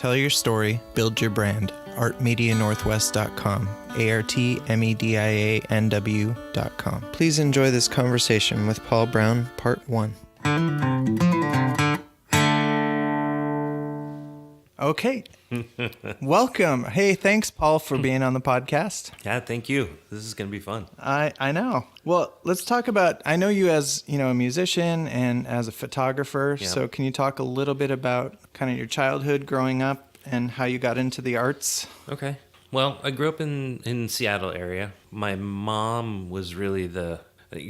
Tell your story, build your brand. artmedianorthwest.com. artmedianw.com. Please enjoy this conversation with Paul Brown, Part 1. Okay. Welcome. Hey, thanks, Paul, for being on the podcast. Yeah, thank you. This is going to be fun. I know. Well, let's talk about, I know you as, a musician and as a photographer. Yeah. So can you talk a little bit about kind of your childhood growing up and how you got into the arts? Okay. Well, I grew up in Seattle area. My mom was really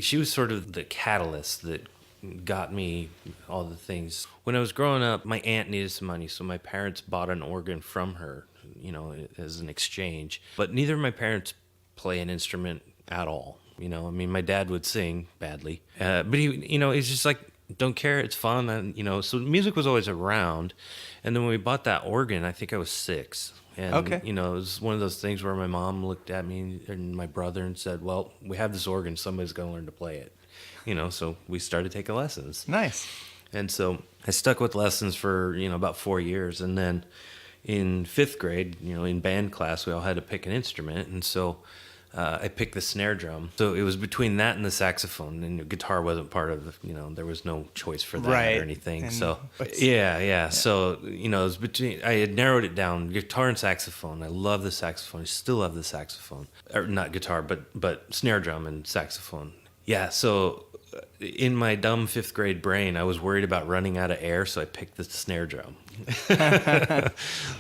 she was sort of the catalyst that got me all the things. When I was growing up, my aunt needed some money, so my parents bought an organ from her, as an exchange. But neither of my parents play an instrument at all. My dad would sing badly, but he, he's just like, don't care, it's fun, and so music was always around. And then when we bought that organ, I think I was 6. And, okay. It was one of those things where my mom looked at me and my brother and said, well, we have this organ, somebody's going to learn to play it. So we started taking lessons. Nice. And so I stuck with lessons for, about 4 years. And then in 5th grade, in band class, we all had to pick an instrument. And so I picked the snare drum. So it was between that and the saxophone. And guitar wasn't part of, there was no choice for that or anything. And so, yeah. So, it was between, I had narrowed it down, guitar and saxophone. I love the saxophone. I still love the saxophone. Or not guitar, but snare drum and saxophone. Yeah, so in my dumb 5th grade brain, I was worried about running out of air, so I picked the snare drum.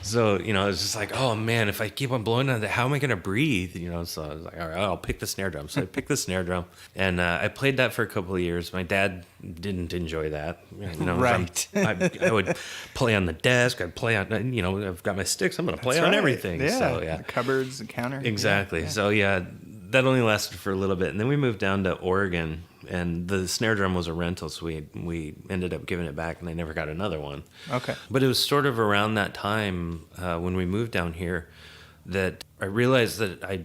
So, it was just like, oh man, if I keep on blowing on that, how am I going to breathe? So I was like, all right, I'll pick the snare drum. So I picked the snare drum, and I played that for a couple of years. My dad didn't enjoy that. Right. I would play on the desk. I'd play on, I've got my sticks. I'm going to play on everything. Yeah. So, yeah. The cupboards, the counter. Exactly. Yeah. So, yeah, that only lasted for a little bit. And then we moved down to Oregon, and the snare drum was a rental, so we ended up giving it back, and I never got another one. Okay. But it was sort of around that time when we moved down here that I realized that I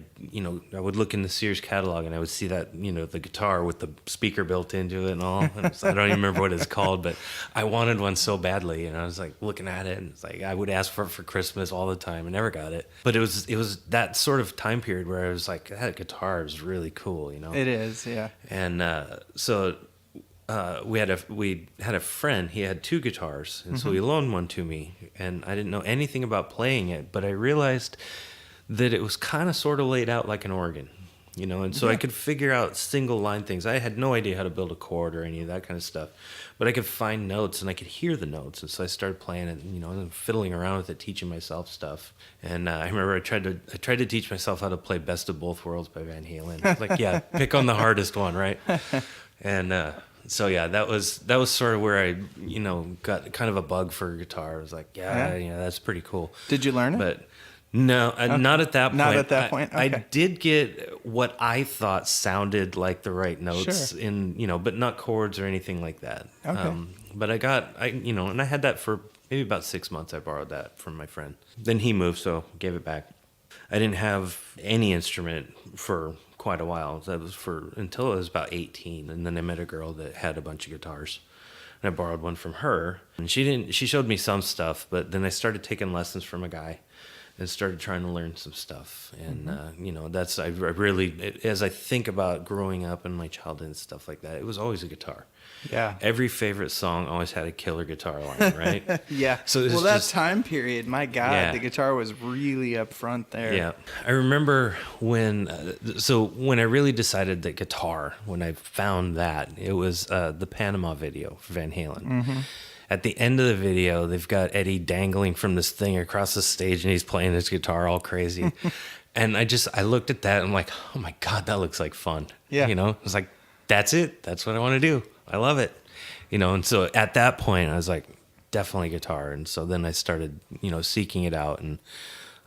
would look in the Sears catalog and I would see that, the guitar with the speaker built into it and all. And I don't even remember what it's called, but I wanted one so badly. And I was like looking at it, and it's like I would ask for it for Christmas all the time. I never got it. But it was that sort of time period where I was like, that guitar is really cool, It is, yeah. And so we had a friend. He had 2 guitars, and so he loaned one to me. And I didn't know anything about playing it, but I realized that it was kind of sort of laid out like an organ, and so I could figure out single line things. I had no idea how to build a chord or any of that kind of stuff, but I could find notes and I could hear the notes. And so I started playing it, and fiddling around with it, teaching myself stuff. And I remember I tried to teach myself how to play Best of Both Worlds by Van Halen. Like, yeah, pick on the hardest one, right? And so yeah, that was sort of where I, got kind of a bug for guitar. I was like, yeah, that's pretty cool. Did you learn it? But no, not at that point. Not at that point. Okay. I did get what I thought sounded like the right notes but not chords or anything like that. Okay. But and I had that for maybe about 6 months. I borrowed that from my friend. Then he moved, so gave it back. I didn't have any instrument for quite a while. That was until I was about 18, and then I met a girl that had a bunch of guitars. And I borrowed one from her, and she showed me some stuff, but then I started taking lessons from a guy and started trying to learn some stuff. And, I really, as I think about growing up in my childhood and stuff like that, it was always a guitar. Yeah. Every favorite song always had a killer guitar line, right? Yeah. So that time period, my God, the guitar was really up front there. Yeah. I remember when I really decided that guitar, when I found that, it was the Panama video for Van Halen. Mm-hmm. At the end of the video, they've got Eddie dangling from this thing across the stage, and he's playing his guitar all crazy. And I looked at that, and I'm like, oh my God, that looks like fun. Yeah. I was like, that's it. That's what I want to do. I love it. And so at that point, I was like, definitely guitar. And so then I started, seeking it out and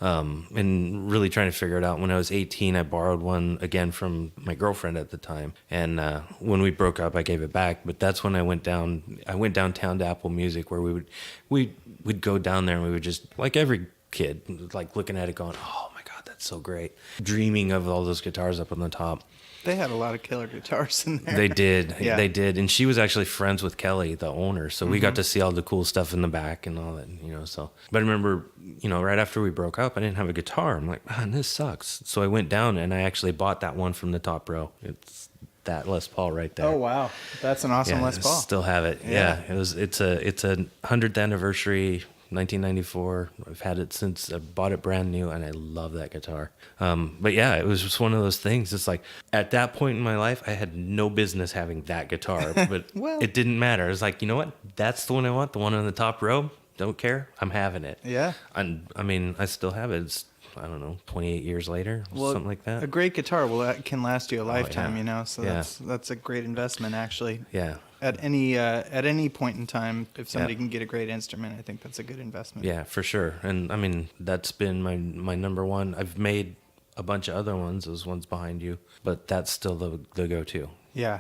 really trying to figure it out. When I was 18, I borrowed one again from my girlfriend at the time. And when we broke up, I gave it back. But that's when I went downtown to Apple Music, where we'd go down there and we would just, like every kid, like looking at it going, oh my God, it's so great. Dreaming of all those guitars up on the top. They had a lot of killer guitars in there. They did. Yeah. They did. And she was actually friends with Kelly, the owner. So we got to see all the cool stuff in the back and all that, so. But I remember, right after we broke up, I didn't have a guitar. I'm like, man, this sucks. So I went down and I actually bought that one from the top row. It's that Les Paul right there. Oh, wow. That's an awesome Les Paul. Still have it. Yeah. It's a 100th anniversary, 1994. I've had it since I bought it brand new, and I love that guitar. But yeah, it was just one of those things. It's like at that point in my life, I had no business having that guitar, but Well, it didn't matter. It's like, you know what? That's the one I want. The one on the top row. Don't care. I'm having it. Yeah. And I mean, I still have it. It's, I don't know, 28 years later, something like that. A great guitar can last you a lifetime, yeah. So Yeah. that's a great investment, actually. Yeah. At any point in time, if somebody can get a great instrument, I think that's a good investment. Yeah, for sure. And I mean, that's been my number one. I've made a bunch of other ones, those ones behind you, but that's still the go-to. Yeah.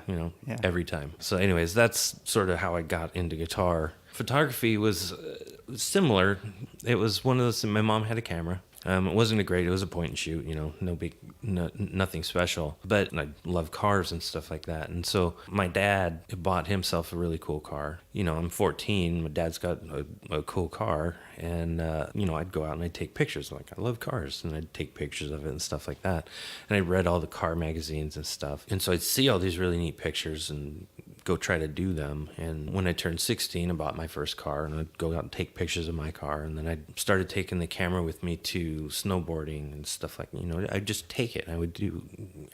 Every time. So anyways, that's sort of how I got into guitar. Photography was similar. It was one of those, my mom had a camera. It wasn't it was a point and shoot, nothing special. But I love cars and stuff like that. And so my dad bought himself a really cool car. I'm 14. My dad's got a cool car. And, I'd go out and I'd take pictures. Like, I love cars. And I'd take pictures of it and stuff like that. And I read all the car magazines and stuff. And so I'd see all these really neat pictures and go try to do them. And when I turned 16, I bought my first car, and I'd go out and take pictures of my car. And then I started taking the camera with me to snowboarding and stuff like, I'd just take it. I would do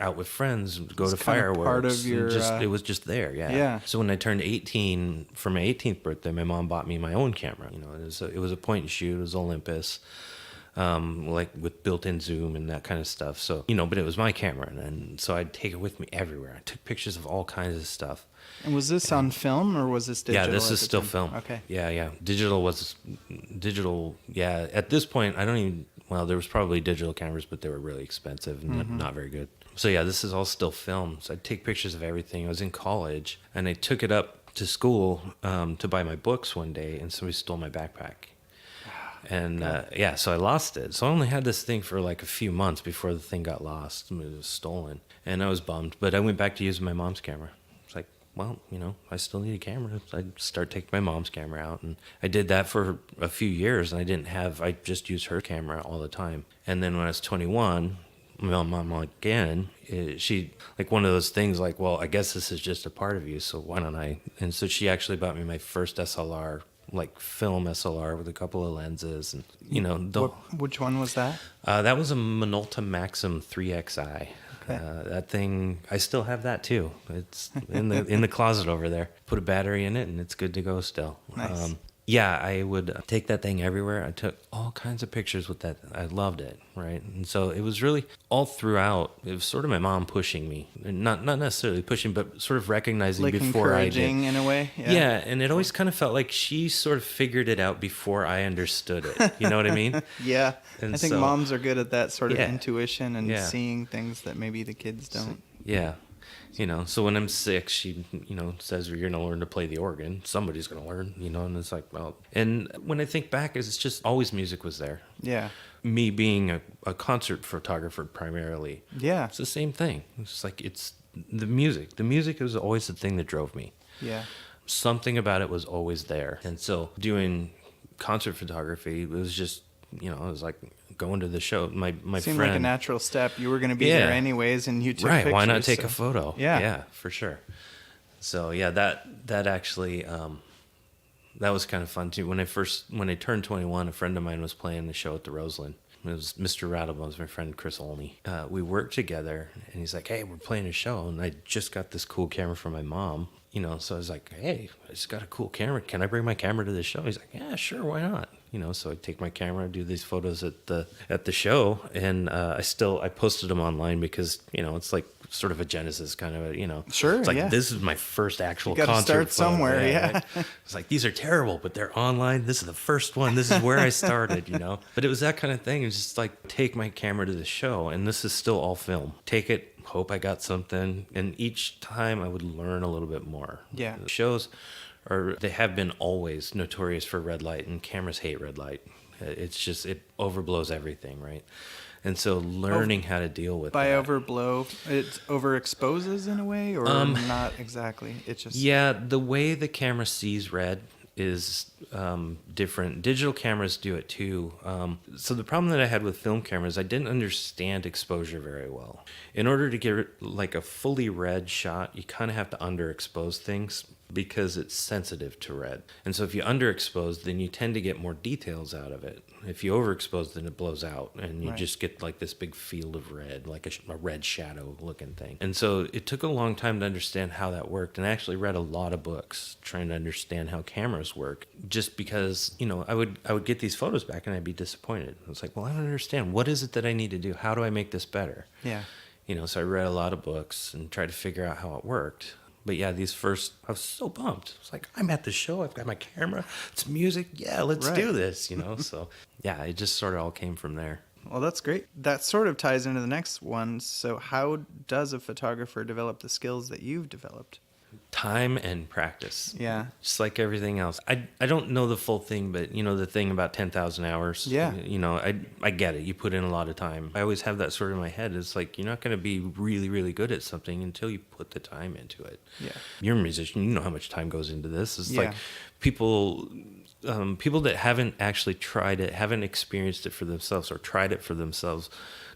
out with friends, go to fireworks. Part of your, it was just there. Yeah. Yeah. So when I turned 18, for my 18th birthday, my mom bought me my own camera. It was a point and shoot. It was Olympus. Like with built-in zoom and that kind of stuff. So, but it was my camera. And so I'd take it with me everywhere. I took pictures of all kinds of stuff. And was this on film or was this digital? Yeah, this is still film. Okay. Yeah. Digital. Yeah. At this point, there was probably digital cameras, but they were really expensive and not very good. So yeah, this is all still film. So I'd take pictures of everything. I was in college and I took it up to school, to buy my books one day, and somebody stole my backpack. And so I lost it. So I only had this thing for like a few months before the thing got lost. It was stolen. And I was bummed. But I went back to using my mom's camera. It's like, well, I still need a camera. So I'd start taking my mom's camera out. And I did that for a few years. And I just used her camera all the time. And then when I was 21, my mom again, she, like one of those things like, well, I guess this is just a part of you. So why don't I? And so she actually bought me my first SLR, like film SLR with a couple of lenses, and which one was that? That was a Minolta Maxim 3XI. Okay. That thing, I still have that too. It's in the closet over there. Put a battery in it and it's good to go still. Nice. I would take that thing everywhere. I took all kinds of pictures with that. I loved it, right? And so it was really all throughout. It was sort of my mom pushing me, not necessarily pushing, but sort of recognizing like before I did. Encouraging in a way. Yeah, and it always kind of felt like she sort of figured it out before I understood it. You know what I mean? Yeah, and I think moms are good at that sort of intuition and Yeah. seeing things that maybe the kids don't. Yeah. So when I'm 6, she, says you're going to learn to play the organ. Somebody's going to learn, and it's like, well, and when I think back, it's just always music was there. Yeah. Me being a concert photographer primarily. Yeah. It's the same thing. It's like, it's the music. The music was always the thing that drove me. Yeah. Something about it was always there. And so doing concert photography, it was just, it was like going to the show. My Seemed friend, like a natural step. You were going to be there anyways, and you took right. pictures. Why not take a photo? Yeah, for sure. So yeah, that actually that was kind of fun too. When I turned 21, a friend of mine was playing the show at the Roseland. It was Mr. Rattlebuns, my friend Chris Olney. We worked together, and he's like, "Hey, we're playing a show," and I just got this cool camera from my mom. So I was like, "Hey, I just got a cool camera. Can I bring my camera to the show?" He's like, "Yeah, sure, why not?" So I take my camera, do these photos at the show, and I posted them online because it's like sort of a genesis kind of Sure, it's like yeah. This is my first actual You gotta concert start photo. somewhere, yeah. It's like, these are terrible, but they're online. This is the first one. This is where I started, But it was that kind of thing. It's just like, take my camera to the show, and this is still all film. Take it, hope I got something, and each time I would learn a little bit more. Yeah. The shows they have been always notorious for red light, and cameras hate red light. It's just, it overblows everything, right? And so learning how to deal with By that. overblow, it overexposes in a way, or not exactly? It's just Yeah, the way the camera sees red is different. Digital cameras do it too. So the problem that I had with film cameras, I didn't understand exposure very well. In order to get like a fully red shot, you kind of have to underexpose things because it's sensitive to red. And so if you underexpose, then you tend to get more details out of it. If you overexpose, then it blows out and you Right. just get like this big field of red, like a red shadow looking thing. And so it took a long time to understand how that worked. And I actually read a lot of books trying to understand how cameras work, just because, I would get these photos back and I'd be disappointed. It's like, well, I don't understand. What is it that I need to do? How do I make this better? yeah. So I read a lot of books and tried to figure out how it worked. But yeah, I was so pumped. It's like, I'm at the show. I've got my camera. It's music. Yeah, let's do this, So yeah, it just sort of all came from there. Well, that's great. That sort of ties into the next one. So how does a photographer develop the skills that you've developed? Time and practice. Yeah. Just like everything else. I don't know the full thing, but the thing about 10,000 hours. Yeah. I get it. You put in a lot of time. I always have that sort of in my head. It's like, you're not going to be really, really good at something until you put the time into it. Yeah. You're a musician. You know how much time goes into this. It's Yeah. like people that haven't actually tried it, haven't experienced it for themselves or tried it for themselves,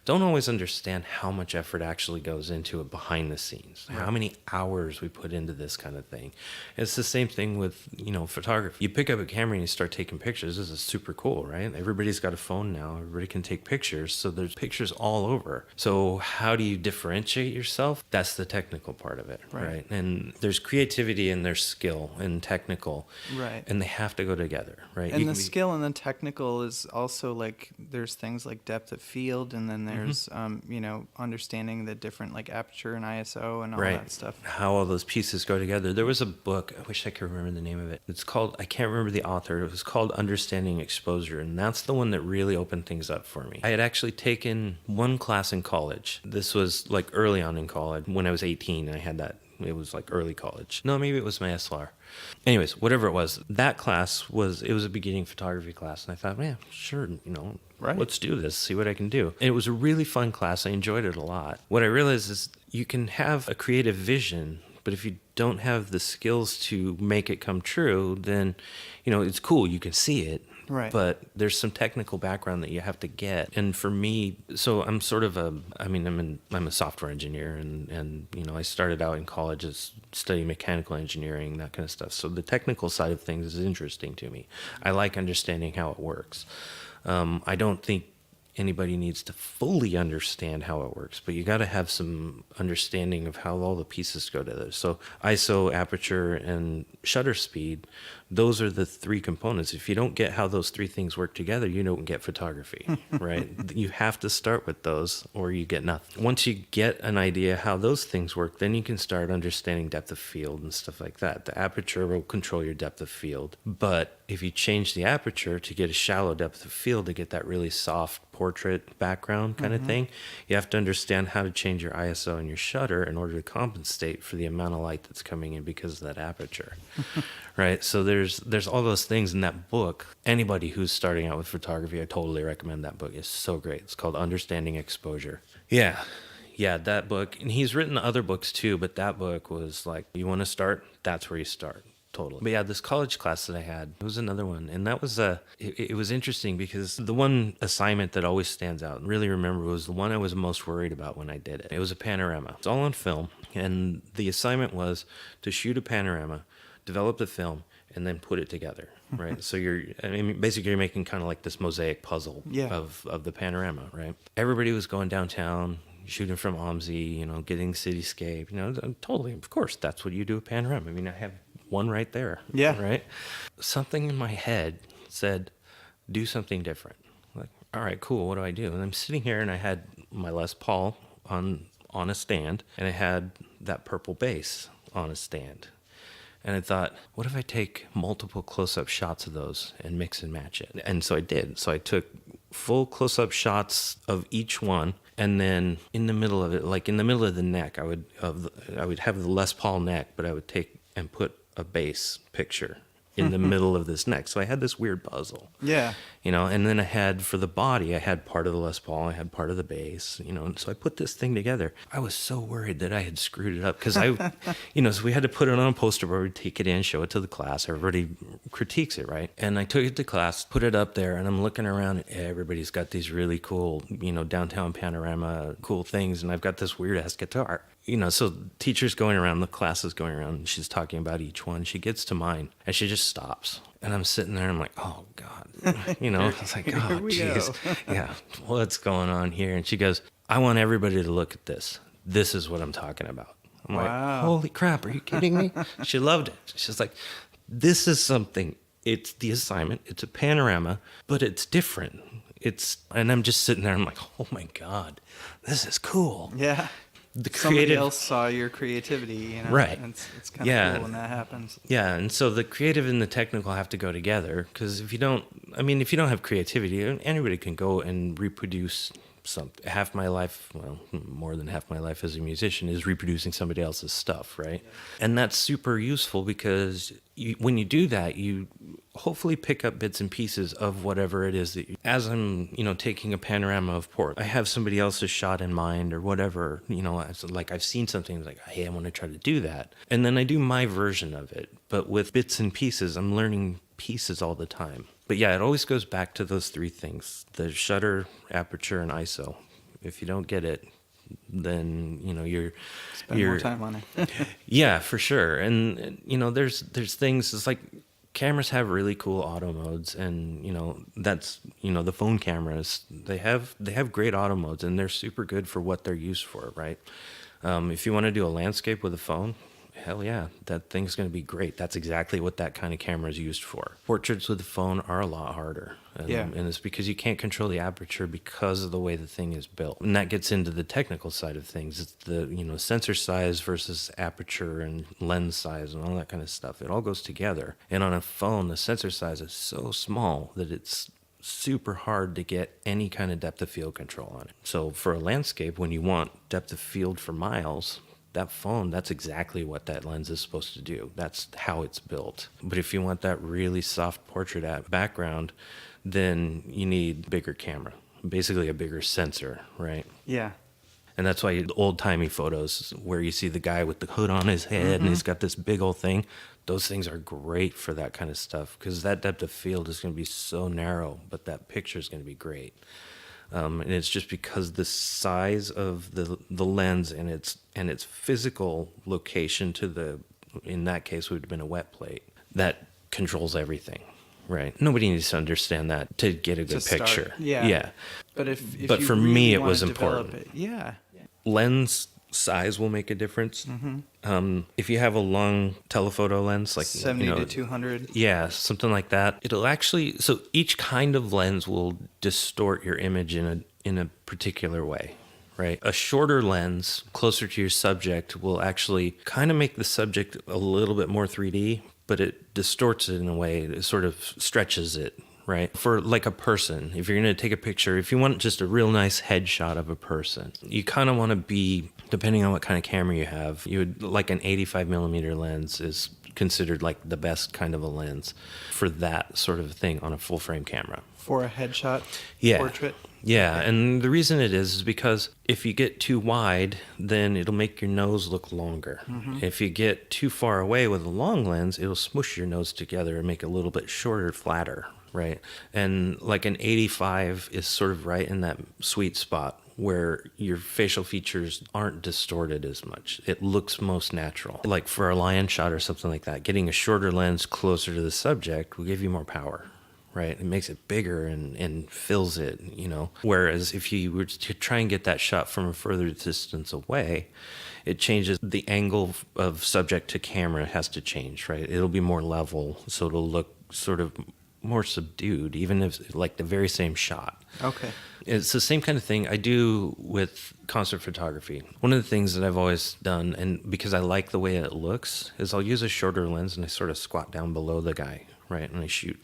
don't always understand how much effort actually goes into it behind the scenes, how many hours we put into this kind of thing. It's the same thing with, photography. You pick up a camera and you start taking pictures. This is super cool, right? Everybody's got a phone now. Everybody can take pictures. So there's pictures all over. So how do you differentiate yourself? That's the technical part of it, right? And there's creativity and there's skill and technical. Right. And they have to go together, right? And the skill and the technical is also like, there's things like depth of field, and then there's, understanding the different like aperture and ISO and all that stuff. How all those pieces go together. There was a book, I wish I could remember the name of it. It's called, I can't remember the author. It was called Understanding Exposure. And that's the one that really opened things up for me. I had actually taken one class in college. This was like early on in college when I was 18 and I had that. It was like early college. No, maybe it was my SLR. Anyways, whatever it was, that class was a beginning photography class. And I thought, man, sure, let's do this, see what I can do. And it was a really fun class. I enjoyed it a lot. What I realized is you can have a creative vision, but if you don't have the skills to make it come true, then, it's cool. You can see it. Right. But there's some technical background that you have to get. And for me, so I'm sort of I'm a software engineer and I started out in college as studying mechanical engineering, that kind of stuff. So the technical side of things is interesting to me. I like understanding how it works. I don't think anybody needs to fully understand how it works, but you got to have some understanding of how all the pieces go together. So ISO, aperture, and shutter speed, those are the three components. If you don't get how those three things work together, you don't get photography, right? You have to start with those or you get nothing. Once you get an idea how those things work, then you can start understanding depth of field and stuff like that. The aperture will control your depth of field. But if you change the aperture to get a shallow depth of field to get that really soft portrait background kind of thing, you have to understand how to change your ISO and your shutter in order to compensate for the amount of light that's coming in because of that aperture. Right? So there's all those things in that book. Anybody who's starting out with photography, I totally recommend that book. It's so great. It's called Understanding Exposure. Yeah, that book. And he's written other books too, but that book was like, you want to start? That's where you start. Totally. But yeah, this college class that I had, it was another one. And that was, it was interesting because the one assignment that always stands out and really remember was the one I was most worried about when I did it. It was a panorama. It's all on film. And the assignment was to shoot a panorama, develop the film, and then put it together, right? So basically you're making kind of like this mosaic puzzle of the panorama, right? Everybody was going downtown, shooting from OMSI, getting cityscape, totally, of course, that's what you do a panorama. I mean, I have one right there, right? Something in my head said, do something different. Like, all right, cool, what do I do? And I'm sitting here and I had my Les Paul on a stand, and I had that purple bass on a stand. And I thought, what if I take multiple close-up shots of those and mix and match it? And so I did. So I took full close-up shots of each one, and then in the middle of it, like in the middle of the neck, I would have the Les Paul neck, but I would take and put a bass picture in the middle of this neck. So I had this weird puzzle. Yeah. And then I had, for the body, I had part of the Les Paul, I had part of the bass, and so I put this thing together. I was so worried that I had screwed it up because so we had to put it on a poster board, we'd take it in, show it to the class. Everybody critiques it, right? And I took it to class, put it up there, and I'm looking around and everybody's got these really cool, downtown panorama, cool things. And I've got this weird ass guitar. So teacher's going around, the class is going around, and she's talking about each one. She gets to mine, and she just stops. And I'm sitting there, and I'm like, oh, God. I was like, oh, jeez. Yeah, what's going on here? And she goes, I want everybody to look at this. This is what I'm talking about. I'm like, holy crap, are you kidding me? She loved it. She's like, this is something. It's the assignment. It's a panorama, but it's different. And I'm just sitting there, I'm like, oh, my God, this is cool. Yeah. Somebody else saw your creativity, right? It's kind of cool when that happens. Yeah, and so the creative and the technical have to go together, because if you don't have creativity, anybody can go and reproduce something. Half my life, well, more than half my life as a musician is reproducing somebody else's stuff, right? Yeah. And that's super useful because when you do that, you hopefully pick up bits and pieces of whatever it is that as I'm, taking a panorama of port, I have somebody else's shot in mind or whatever, like I've seen something like, hey, I want to try to do that. And then I do my version of it. But with bits and pieces, I'm learning pieces all the time. But yeah, it always goes back to those three things: the shutter, aperture, and ISO. If you don't get it, then you're spend more time on it. Yeah, for sure. And there's things. It's like cameras have really cool auto modes, and that's the phone cameras. They have great auto modes, and they're super good for what they're used for, right? If you want to do a landscape with a phone, hell yeah, that thing's going to be great. That's exactly what that kind of camera is used for. Portraits with the phone are a lot harder. And it's because you can't control the aperture because of the way the thing is built. And that gets into the technical side of things. It's the, sensor size versus aperture and lens size and all that kind of stuff. It all goes together. And on a phone, the sensor size is so small that it's super hard to get any kind of depth of field control on it. So for a landscape, when you want depth of field for miles, that phone, that's exactly what that lens is supposed to do. That's how it's built. But if you want that really soft portrait background, then you need a bigger camera, basically a bigger sensor, right? Yeah. And that's why old-timey photos where you see the guy with the hood on his head and he's got this big old thing, those things are great for that kind of stuff because that depth of field is going to be so narrow, but that picture is going to be great. And it's just because the size of the lens and its physical location in that case would have been a wet plate, that controls everything, right? Nobody needs to understand that to get a good picture. Yeah. But for me, it was important. Yeah. Lens size will make a difference. If you have a long telephoto lens, like 70 to 200, something like that, it'll actually. So each kind of lens will distort your image in a particular way, right? A shorter lens closer to your subject will actually kind of make the subject a little bit more 3D, but it distorts it in a way. It sort of stretches it. Right? For like a person, if you're going to take a picture, if you want just a real nice headshot of a person, you kind of want to be, depending on what kind of camera you have, you would like an 85 millimeter lens is considered like the best kind of a lens for that sort of thing on a full frame camera. For a headshot portrait? Yeah, and the reason it is because if you get too wide, then it'll make your nose look longer. If you get too far away with a long lens, it'll smush your nose together and make it a little bit shorter, flatter. Right. And like an 85 is sort of right in that sweet spot where your facial features aren't distorted as much. It looks most natural. Like for a lion shot or something like that, getting a shorter lens closer to the subject will give you more power. Right. It makes it bigger and fills it, Whereas if you were to try and get that shot from a further distance away, it changes the angle of subject to camera has to change. Right. It'll be more level. So it'll look sort of more subdued, even if like the very same shot. Okay. It's the same kind of thing I do with concert photography. One of the things that I've always done, and because I like the way it looks, is I'll use a shorter lens and I sort of squat down below the guy, right? And I shoot,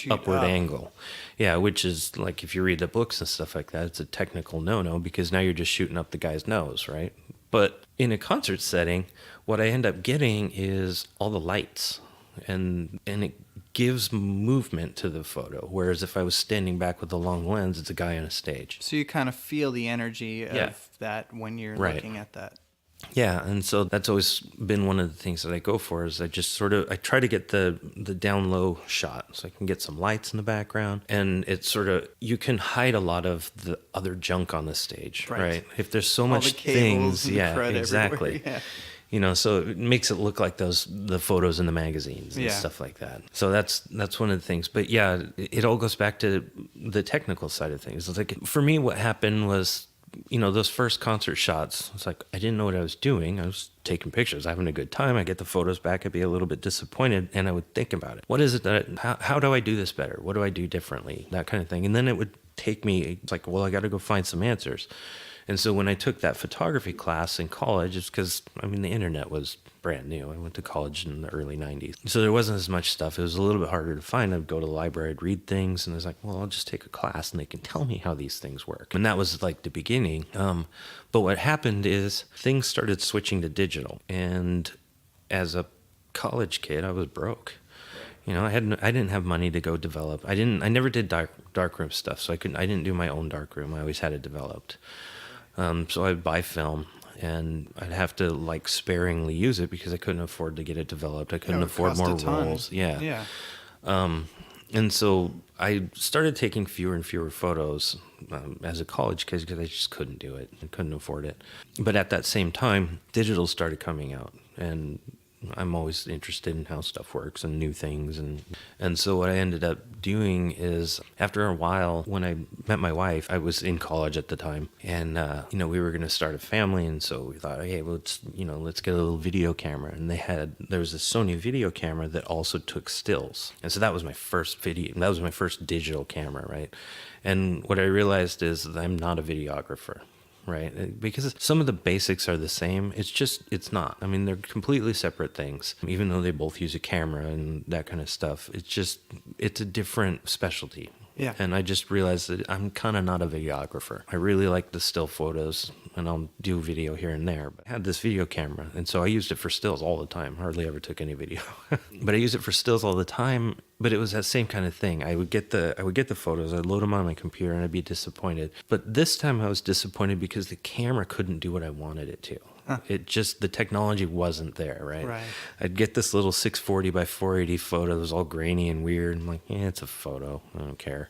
upward angle. Yeah, which is like if you read the books and stuff like that, it's a technical no-no because now you're just shooting up the guy's nose, right? But in a concert setting, what I end up getting is all the lights. And it gives movement to the photo. Whereas if I was standing back with a long lens, it's a guy on a stage. So you kind of feel the energy of that when you're looking at that. Yeah, and so that's always been one of the things that I go for is I just I try to get the down low shot so I can get some lights in the background, and it's sort of, you can hide a lot of the other junk on the stage, right? If there's so much things, exactly. You know, so it makes it look like the photos in the magazines and stuff like that. So that's one of the things. But yeah, it all goes back to the technical side of things. It's like, for me, what happened was, you know, those first concert shots, it's like I didn't know what I was doing. I was taking pictures, having a good time. I get the photos back, I'd be a little bit disappointed, and I would think about it. What is it how do I do this better? What do I do differently? That kind of thing. And then it would take me, it's like, well, I got to go find some answers. And so when I took that photography class in college, it's because, I mean, the internet was brand new. I went to college in the early 90s. So there wasn't as much stuff. It was a little bit harder to find. I'd go to the library, I'd read things, and I was like, well, I'll just take a class and they can tell me how these things work. And that was like the beginning. But what happened is things started switching to digital. And as a college kid, I was broke. You know, I didn't have money to go develop. I never did darkroom stuff, so I didn't do my own darkroom. I always had it developed. So I'd buy film, and I'd have to like sparingly use it because I couldn't afford to get it developed. I couldn't afford more rolls. Yeah. And so I started taking fewer and fewer photos as a college kid because I just couldn't do it. I couldn't afford it. But at that same time, digital started coming out, and I'm always interested in how stuff works and new things. And so what I ended up doing is, after a while, when I met my wife, I was in college at the time, and, you know, we were going to start a family. And so we thought, hey, well, let's get a little video camera. And there was a Sony video camera that also took stills. And so that was my first digital camera, right? And what I realized is that I'm not a videographer. Right? Because some of the basics are the same. It's not. I mean, they're completely separate things. Even though they both use a camera and that kind of stuff, it's a different specialty. Yeah. And I just realized that I'm kind of not a videographer. I really like the still photos, and I'll do video here and there. But I had this video camera, and so I used it for stills all the time. Hardly ever took any video. But I used it for stills all the time. But it was that same kind of thing. I would get the photos, I'd load them on my computer, and I'd be disappointed. But this time I was disappointed because the camera couldn't do what I wanted it to. The technology wasn't there, right? I'd get this little 640 by 480 photo that was all grainy and weird. I'm like, yeah, it's a photo. I don't care.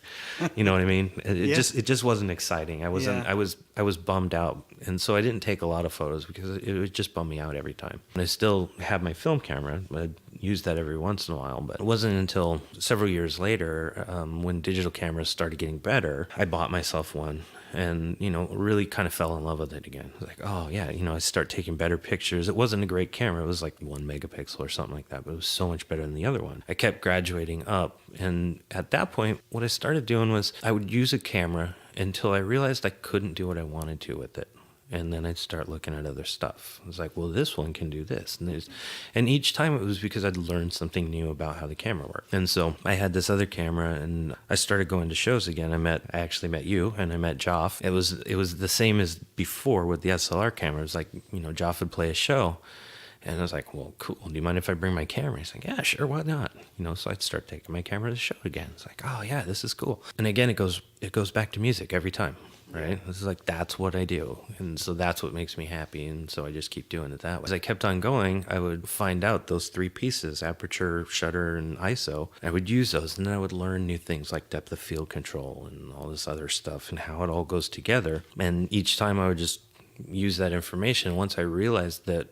You know what I mean? It just wasn't exciting. I was bummed out. And so I didn't take a lot of photos because it would just bum me out every time. And I still have my film camera. I'd use that every once in a while. But it wasn't until several years later, when digital cameras started getting better, I bought myself one. And, you know, really kind of fell in love with it again. I was like, oh, yeah, you know, I start taking better pictures. It wasn't a great camera. It was like 1 megapixel or something like that, but it was so much better than the other one. I kept graduating up. And at that point, what I started doing was I would use a camera until I realized I couldn't do what I wanted to with it. And then I'd start looking at other stuff. I was like, well, this one can do this. And each time it was because I'd learned something new about how the camera worked. And so I had this other camera, and I started going to shows again. I actually met you, and I met Joff. It was the same as before with the SLR camera. It was like, you know, Joff would play a show. And I was like, well, cool. Do you mind if I bring my camera? He's like, yeah, sure, why not? You know, so I'd start taking my camera to the show again. It's like, oh, yeah, this is cool. And again, it goes back to music every time. Right? This is like, that's what I do. And so that's what makes me happy. And so I just keep doing it that way. As I kept on going, I would find out those three pieces, aperture, shutter, and ISO. I would use those, and then I would learn new things like depth of field control and all this other stuff and how it all goes together. And each time I would just use that information. Once I realized that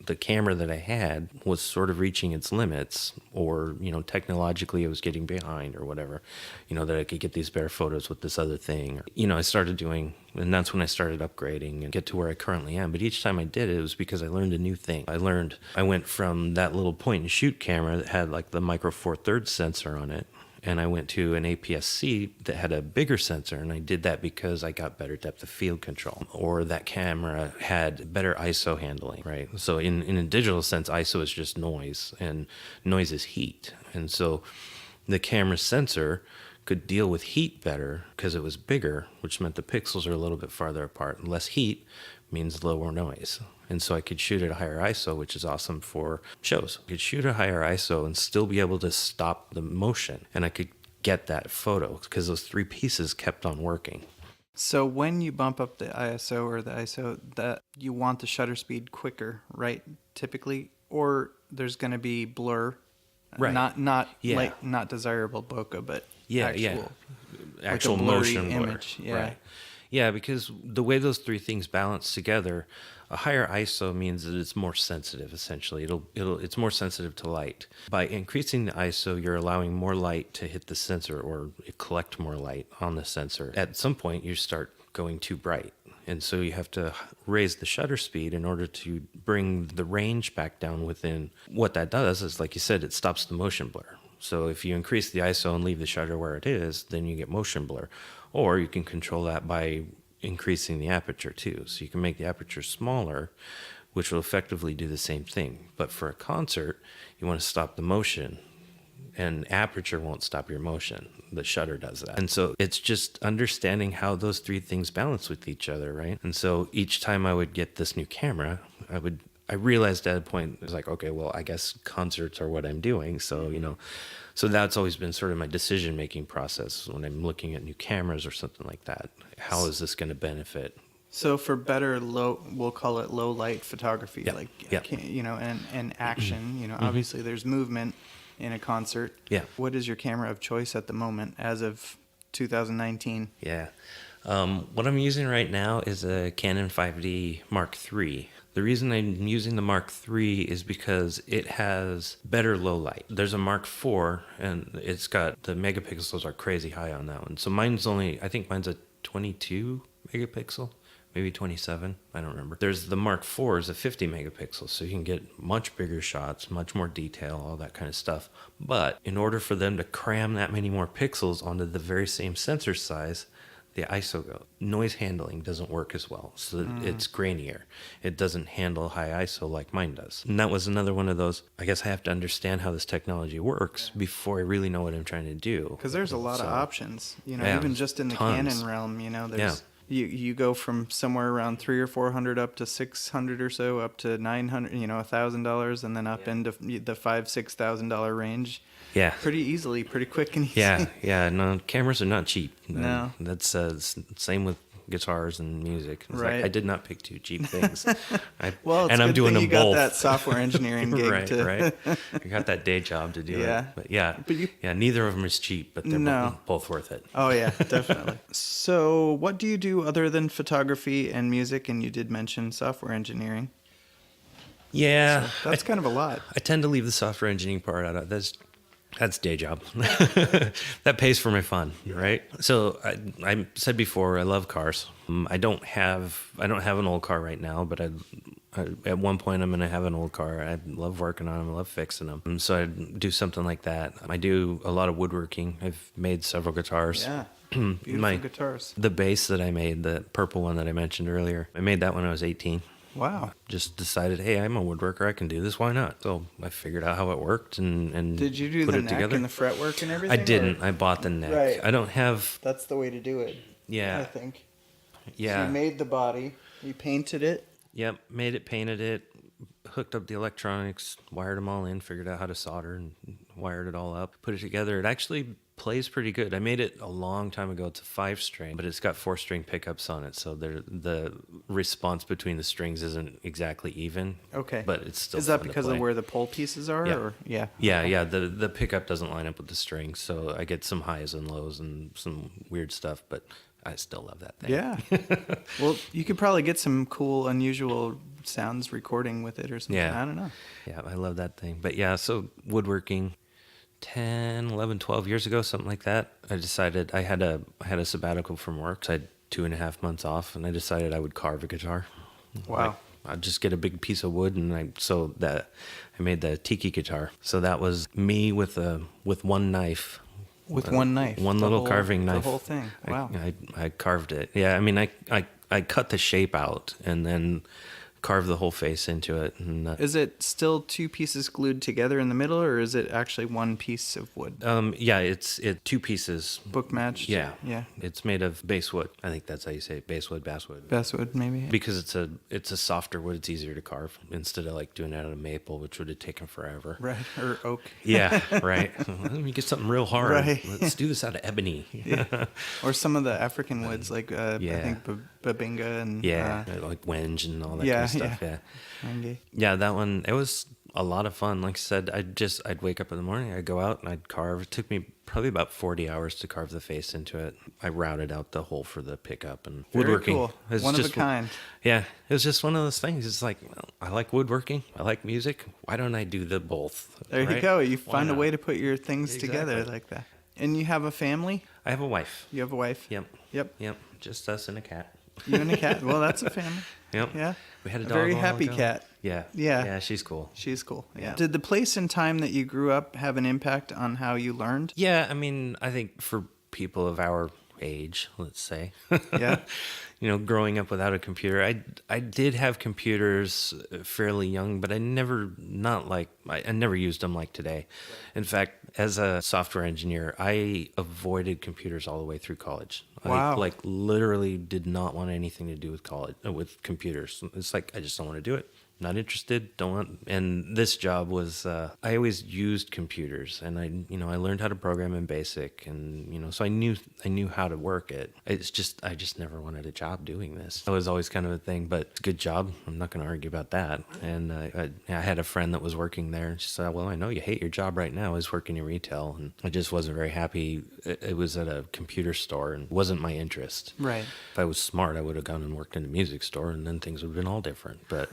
the camera that I had was sort of reaching its limits, or, you know, technologically it was getting behind or whatever, you know, that I could get these better photos with this other thing. You know, I started doing, and that's when I started upgrading and get to where I currently am. But each time I did it, it was because I learned a new thing. I went from that little point and shoot camera that had like the micro four thirds sensor on it, and I went to an APS-C that had a bigger sensor, and I did that because I got better depth of field control, or that camera had better ISO handling, right? So in a digital sense, ISO is just noise, and noise is heat. And so the camera sensor could deal with heat better because it was bigger, which meant the pixels are a little bit farther apart. Less heat means lower noise. And so I could shoot at a higher ISO, which is awesome for shows. I could shoot a higher ISO and still be able to stop the motion. And I could get that photo because those 3 pieces kept on working. So when you bump up the ISO or the ISO, that you want the shutter speed quicker, right? Typically, or there's going to be blur, right? Not desirable bokeh, but actual motion image, blur. Right. Yeah, because the way those 3 things balance together, a higher ISO means that it's more sensitive. Essentially, it's more sensitive to light. By increasing the ISO, you're allowing more light to hit the sensor or collect more light on the sensor. At some point, you start going too bright, and so you have to raise the shutter speed in order to bring the range back down within. What that does is, like you said, it stops the motion blur. So if you increase the ISO and leave the shutter where it is, then you get motion blur. Or you can control that by increasing the aperture too. So you can make the aperture smaller, which will effectively do the same thing. But for a concert, you want to stop the motion, and aperture won't stop your motion. The shutter does that. And so it's just understanding how those 3 things balance with each other, right? And so each time I would get this new camera, I realized at a point, it was like, okay, well, I guess concerts are what I'm doing. So, so that's always been sort of my decision-making process when I'm looking at new cameras or something like that. How is this going to benefit? So for better we'll call it low light photography, and action, obviously there's movement in a concert. Yeah. What is your camera of choice at the moment as of 2019? Yeah. What I'm using right now is a Canon 5D Mark III. The reason I'm using the Mark III is because it has better low light. There's a Mark IV, and it's got, the megapixels are crazy high on that one. So I think mine's a 22 megapixel, maybe 27, I don't remember. There's the Mark IV is a 50 megapixels, so you can get much bigger shots, much more detail, all that kind of stuff. But in order for them to cram that many more pixels onto the very same sensor size, the ISO noise handling doesn't work as well, so it's grainier. It doesn't handle high ISO like mine does. And that was another one of those, I guess I have to understand how this technology works before I really know what I'm trying to do. Because there's a lot of options, even just in the Canon realm, there's... You go from somewhere around $300 or $400 up to $600 or so, up to $900, $1,000, and then up into the $5,000-$6,000 range. Yeah. Pretty easily, pretty quick and easy. Yeah. No, cameras are not cheap. No. That's same with guitars and music. It's right. Like, I did not pick 2 cheap things. Well, it's and I'm doing them both. You got that software engineering gig right. I got that day job to do it. But neither of them is cheap, but they're both worth it. Oh yeah, definitely. So, what do you do other than photography and music? And you did mention software engineering. Yeah, so that's kind of a lot. I tend to leave the software engineering part out. That's day job. That pays for my fun, right? So I said before, I love cars. I don't have an old car right now, but I at one point I'm going to have an old car. I love working on them. I love fixing them. So I do something like that. I do a lot of woodworking. I've made several guitars. Yeah. Beautiful guitars. The bass that I made, the purple one that I mentioned earlier, I made that when I was 18. Wow. Just decided, hey, I'm a woodworker. I can do this. Why not? So I figured out how it worked and did you do put the it neck together. And the fretwork and everything? I didn't. I bought the neck. Right. I don't have... That's the way to do it. Yeah. I think. Yeah. So you made the body. You painted it. Yep. Made it, painted it, hooked up the electronics, wired them all in, figured out how to solder and wired it all up, put it together. It actually plays pretty good. I made it a long time ago. It's a 5-string, but it's got 4-string pickups on it, so the response between the strings isn't exactly even. Okay. But it's still Is that because of where the pole pieces are? Yeah. Or? Yeah. Yeah. The pickup doesn't line up with the strings, so I get some highs and lows and some weird stuff, but I still love that thing. Yeah. Well, you could probably get some cool, unusual sounds recording with it or something. Yeah. I don't know. Yeah, I love that thing. But yeah, so woodworking 10, 11, 12 years ago, something like that. I decided I had a sabbatical from work. So I had 2.5 months off, and I decided I would carve a guitar. Wow. I'd just get a big piece of wood, and I made the tiki guitar. So that was me with one knife. With one knife. One little carving knife. The whole thing. Wow. I carved it. Yeah, I mean, I cut the shape out and then carve the whole face into it. And, is it still two pieces glued together in the middle, or is it actually one piece of wood? Yeah, it's two pieces. Book matched? Yeah. Yeah. It's made of basswood. I think that's how you say it. Basswood. Basswood, maybe. Because it's a softer wood, it's easier to carve instead of like doing it out of maple, which would have taken forever. Right, or oak. Yeah, right. Let me get something real hard. Right. Let's do this out of ebony. Yeah. Or some of the African woods, like I think babinga and like wenge and all that kind of stuff. Yeah. Yeah, that one, it was a lot of fun. Like I said, I'd wake up in the morning, I'd go out and I'd carve. It took me probably about 40 hours to carve the face into it. I routed out the hole for the pickup and Very woodworking. Cool. One of a kind. Yeah, it was just one of those things. It's like, well, I like woodworking, I like music. Why don't I do the both? There you go. You find a way to put your things together like that. And you have a family? I have a wife. You have a wife? Yep. Just us and a cat. You and a cat. Well, that's a family. Yep. Yeah. We had a dog. A very happy cat. Yeah. Yeah. Yeah, she's cool. She's cool. Yeah. Did the place and time that you grew up have an impact on how you learned? Yeah, I mean, I think for people of our age, let's say. Yeah. Growing up without a computer, I did have computers fairly young, but I never used them like today. In fact, as a software engineer, I avoided computers all the way through college. Wow. I literally did not want anything to do with computers. It's like, I just don't want to do it. Not interested, don't want. And this job was, I always used computers, and I learned how to program in BASIC, and so I knew how to work it. It's just, I just never wanted a job doing this. That was always kind of a thing, but it's a good job. I'm not going to argue about that. And I had a friend that was working there, and she said, well, I know you hate your job right now, is working in retail, and I just wasn't very happy. It was at a computer store, and wasn't my interest. Right. If I was smart, I would have gone and worked in a music store, and then things would have been all different. But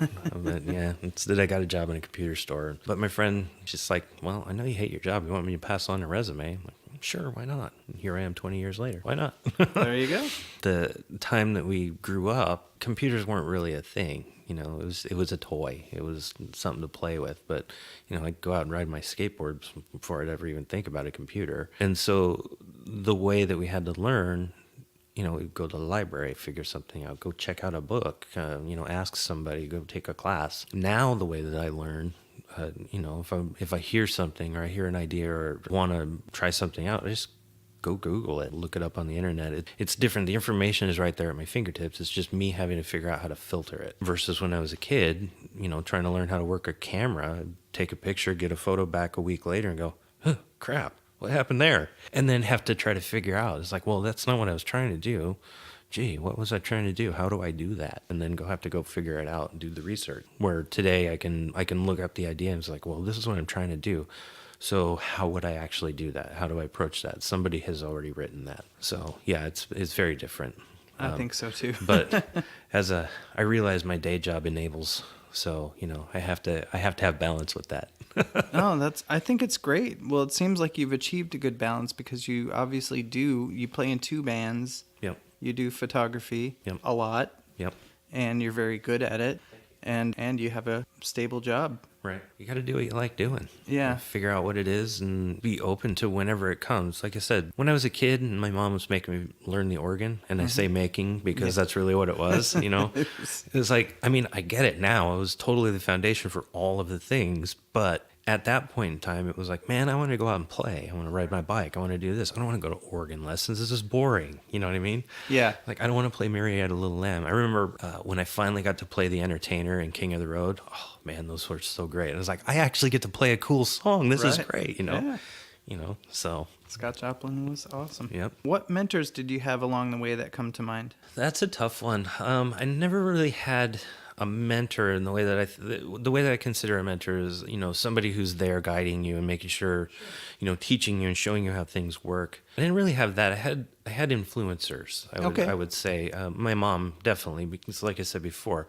yeah, instead I got a job in a computer store. But my friend, she's like, well, I know you hate your job. You want me to pass on a resume? I'm like, sure, why not? And here I am 20 years later. Why not? There you go. The time that we grew up, computers weren't really a thing. It was a toy. It was something to play with. But, I'd go out and ride my skateboard before I'd ever even think about a computer. And so the way that we had to learn, we'd go to the library, figure something out, go check out a book, ask somebody, go take a class. Now the way that I learn, if I hear something or I hear an idea or want to try something out, I just go Google it, look it up on the internet. It's different. The information is right there at my fingertips. It's just me having to figure out how to filter it. Versus when I was a kid, trying to learn how to work a camera, take a picture, get a photo back a week later and go, crap. What happened there? And then have to try to figure out. It's like, well, that's not what I was trying to do. Gee, what was I trying to do? How do I do that? And then have to go figure it out and do the research. Where today I can look up the idea and it's like, well, this is what I'm trying to do. So how would I actually do that? How do I approach that? Somebody has already written that. So yeah, it's very different. I think so too. But I realize my day job enables. So, I have to have balance with that. No, I think it's great. Well, it seems like you've achieved a good balance because you obviously you play in two bands. Yep. You do photography a lot. Yep. And you're very good at it. And you have a stable job. Right. You got to do what you like doing. Yeah. Figure out what it is and be open to whenever it comes. Like I said, when I was a kid and my mom was making me learn the organ, and I say making because that's really what it was, It was like, I mean, I get it now. It was totally the foundation for all of the things, but at that point in time, it was like, man, I want to go out and play. I want to ride my bike. I want to do this. I don't want to go to organ lessons. This is boring. You know what I mean? Yeah. Like, I don't want to play Myriad of Little Lamb. I remember when I finally got to play The Entertainer and King of the Road. Oh, man, those were so great. And I was like, I actually get to play a cool song. This is great, Yeah. So. Scott Joplin was awesome. Yep. What mentors did you have along the way that come to mind? That's a tough one. I never really had a mentor in the way that the way that I consider a mentor is, somebody who's there guiding you and making sure, teaching you and showing you how things work. I didn't really have that. I had influencers. I would say my mom definitely, because like I said before,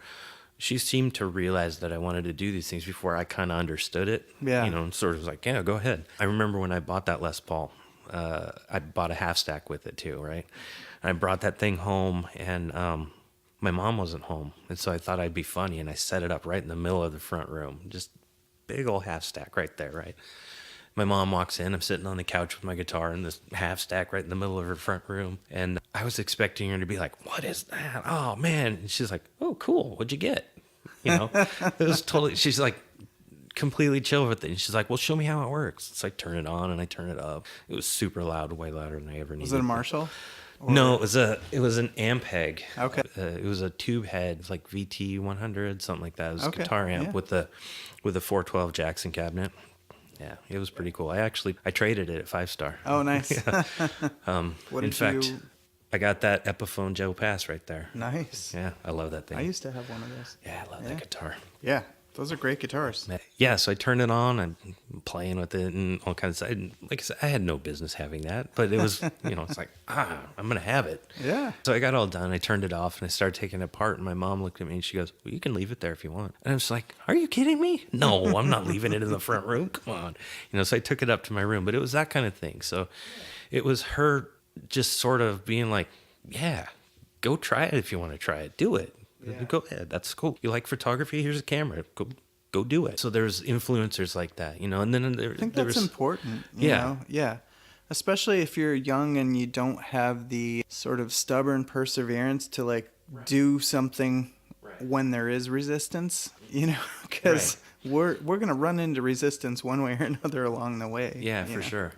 she seemed to realize that I wanted to do these things before I kind of understood it. Yeah. And sort of was like, yeah, go ahead. I remember when I bought that Les Paul, I bought a half stack with it too, right? And I brought that thing home and my mom wasn't home. And so I thought I'd be funny and I set it up right in the middle of the front room. Just big old half stack right there, right? My mom walks in, I'm sitting on the couch with my guitar in this half stack right in the middle of her front room. And I was expecting her to be like, what is that? Oh, man. And she's like, oh, cool. What'd you get? You know, it was totally. She's like completely chill with it. And she's like, "Well, show me how it works." It's like turn it on, and I turn it up. It was super loud, way louder than I ever needed. Was it a Marshall? Or... No, it was an Ampeg. Okay. It was a tube head, it was like VT 100, something like that. It was a Okay. guitar amp with a 412 Jackson cabinet. Yeah, it was pretty cool. I traded it at 5-star. Oh, nice. Yeah. In fact, I got that Epiphone Joe Pass right there. Nice. Yeah, I love that thing. I used to have one of those. Yeah, I love that guitar. Yeah, those are great guitars. Yeah, so I turned it on. I'm playing with it and all kinds of. Like I said, I had no business having that, but it was, it's like, I'm gonna have it. Yeah. So I got all done. I turned it off and I started taking it apart. And my mom looked at me and she goes, "Well, you can leave it there if you want." And I was like, "Are you kidding me? No, I'm not leaving it in the front room. Come on." So I took it up to my room, but it was that kind of thing. So it was her just sort of being like, "Yeah, go try it if you want to try it. Do it. Yeah. Go ahead. That's cool. You like photography? Here's a camera. Go do it." So there's influencers like that, and then I think that's important. You know? Yeah. Especially if you're young and you don't have the sort of stubborn perseverance to like do something when there is resistance, because we're going to run into resistance one way or another along the way. Yeah, for sure.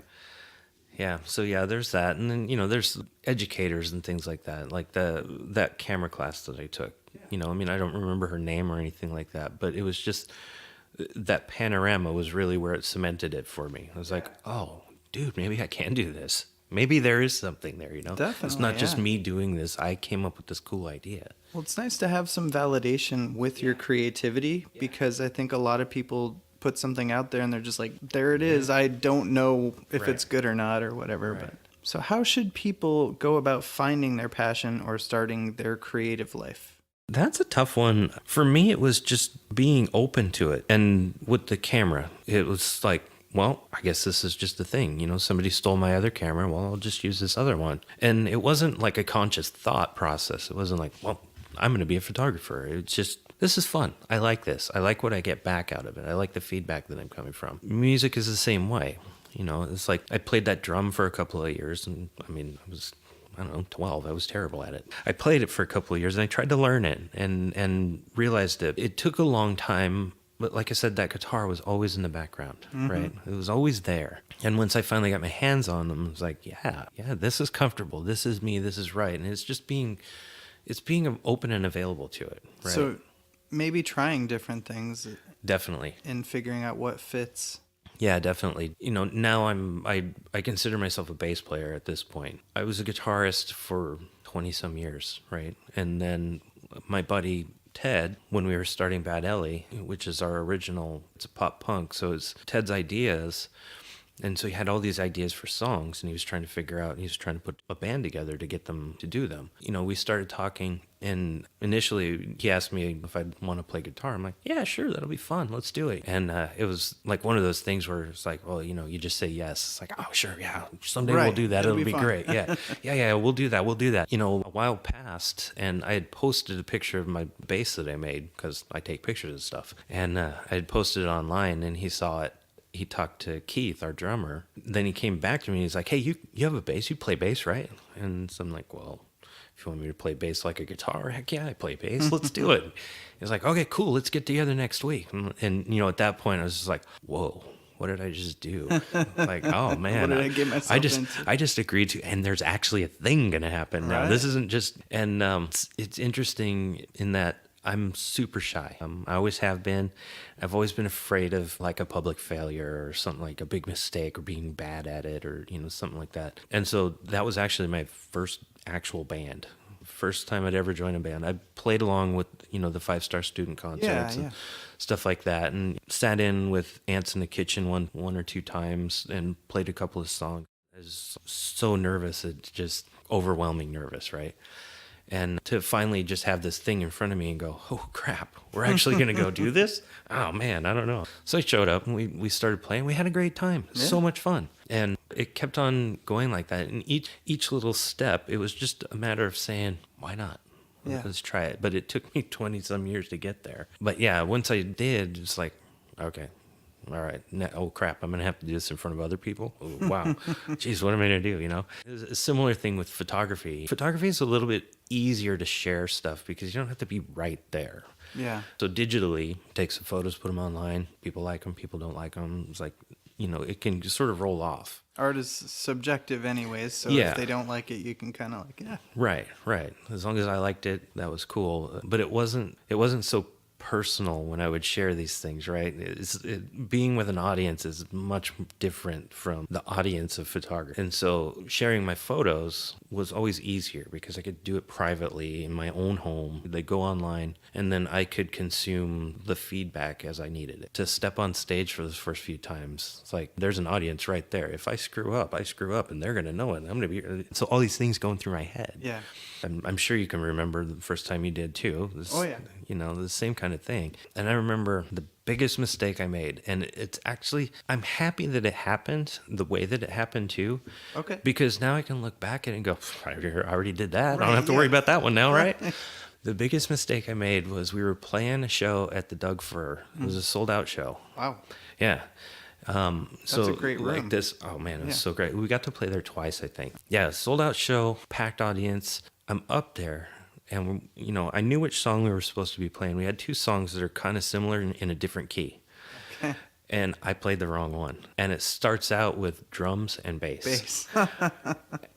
Yeah. So there's that. And then, there's educators and things like that, like that camera class that I took. I don't remember her name or anything like that, but it was just that panorama was really where it cemented it for me. I was like, oh, dude, maybe I can do this. Maybe there is something there, Definitely, it's not just me doing this. I came up with this cool idea. Well, it's nice to have some validation with your creativity because I think a lot of people put something out there and they're just like, there it is. I don't know if it's good or not or whatever. But so how should people go about finding their passion or starting their creative life? That's a tough one. For me, it was just being open to it. And with the camera, it was like, well, I guess this is just a thing. Somebody stole my other camera. Well, I'll just use this other one. And it wasn't like a conscious thought process. It wasn't like, well, I'm going to be a photographer. It's just, this is fun. I like this. I like what I get back out of it. I like the feedback that I'm coming from. Music is the same way. It's like I played that drum for a couple of years. And I was 12. I was terrible at it. I played it for a couple of years and I tried to learn it and realized that it took a long time. But like I said, that guitar was always in the background, right? It was always there. And once I finally got my hands on them, I was like, yeah, this is comfortable. This is me. This is right. And it's just being open and available to it. Right? So maybe trying different things. Definitely. And figuring out what fits. Yeah, definitely. Now I consider myself a bass player at this point. I was a guitarist for 20 some years, right? And then my buddy Ted, when we were starting Bad Ellie, which is our original, it's a pop punk, so it's Ted's ideas. And so he had all these ideas for songs and he was trying to figure out, he was trying to put a band together to get them to do them. We started talking and initially he asked me if I'd want to play guitar. I'm like, yeah, sure, that'll be fun. Let's do it. And it was like one of those things where it's like, well, you just say yes. It's like, oh, sure, yeah, someday we'll do that. It'll be great. Yeah, we'll do that. We'll do that. A while passed and I had posted a picture of my bass that I made because I take pictures of stuff. And I had posted it online and he saw it. He talked to Keith, our drummer. Then he came back to me and he's like, hey, you have a bass? You play bass, right? And so I'm like, well, if you want me to play bass like a guitar, heck yeah, I play bass. Let's do it. He's like, okay, cool. Let's get together next week. And at that point, I was just like, whoa, what did I just do? Like, oh, man. What did I get myself into? I just agreed to, and there's actually a thing going to happen now. This isn't just, and it's interesting in that I'm super shy. I always have been. I've always been afraid of like a public failure or something, like a big mistake or being bad at it or, something like that. And so that was actually my first actual band. First time I'd ever joined a band. I played along with, the 5-star student concerts and stuff like that, and sat in with Ants in the Kitchen one or two times and played a couple of songs. I was so nervous, it's just overwhelming nervous, right? And to finally just have this thing in front of me and go, oh, crap, we're actually going to go do this? Oh, man, I don't know. So I showed up and we started playing. We had a great time. So much fun. And it kept on going like that. And each little step, it was just a matter of saying, why not? Let's try it. But it took me 20-some years to get there. But yeah, once I did, it's like, okay. All right. Oh, crap. I'm going to have to do this in front of other people. Oh, wow. Jeez, what am I going to do? It's a similar thing with photography. Photography is a little bit easier to share stuff because you don't have to be right there. Yeah. So digitally, take some photos, put them online. People like them, people don't like them. It's like, it can just sort of roll off. Art is subjective anyways, so Yeah. if they don't like it, you can kind of like, yeah. Right. As long as I liked it, that was cool. But it wasn't so personal when I would share these things, right? Being with an audience is much different from the audience of photography. And so sharing my photos was always easier because I could do it privately in my own home. They go online and then I could consume the feedback as I needed it. To step on stage for those first few times, it's like there's an audience right there. If I screw up and they're going to know it. I'm going to be... So all these things going through my head. Yeah. I'm sure you can remember the first time you did too. Oh, yeah. The same kind of thing. And I remember the biggest mistake I made. And it's actually, I'm happy that it happened the way that it happened too. Okay. Because now I can look back at it and go, I already did that. Right, I don't have to worry about that one now, right? The biggest mistake I made was we were playing a show at the Doug Fur. It was a sold out show. Wow. Yeah. That's a great room. Like this, oh man, it was so great. We got to play there twice, I think. Yeah, sold out show, packed audience. I'm up there, and I knew which song we were supposed to be playing. We had two songs that are kind of similar in a different key. Okay. And I played the wrong one. And it starts out with drums and bass.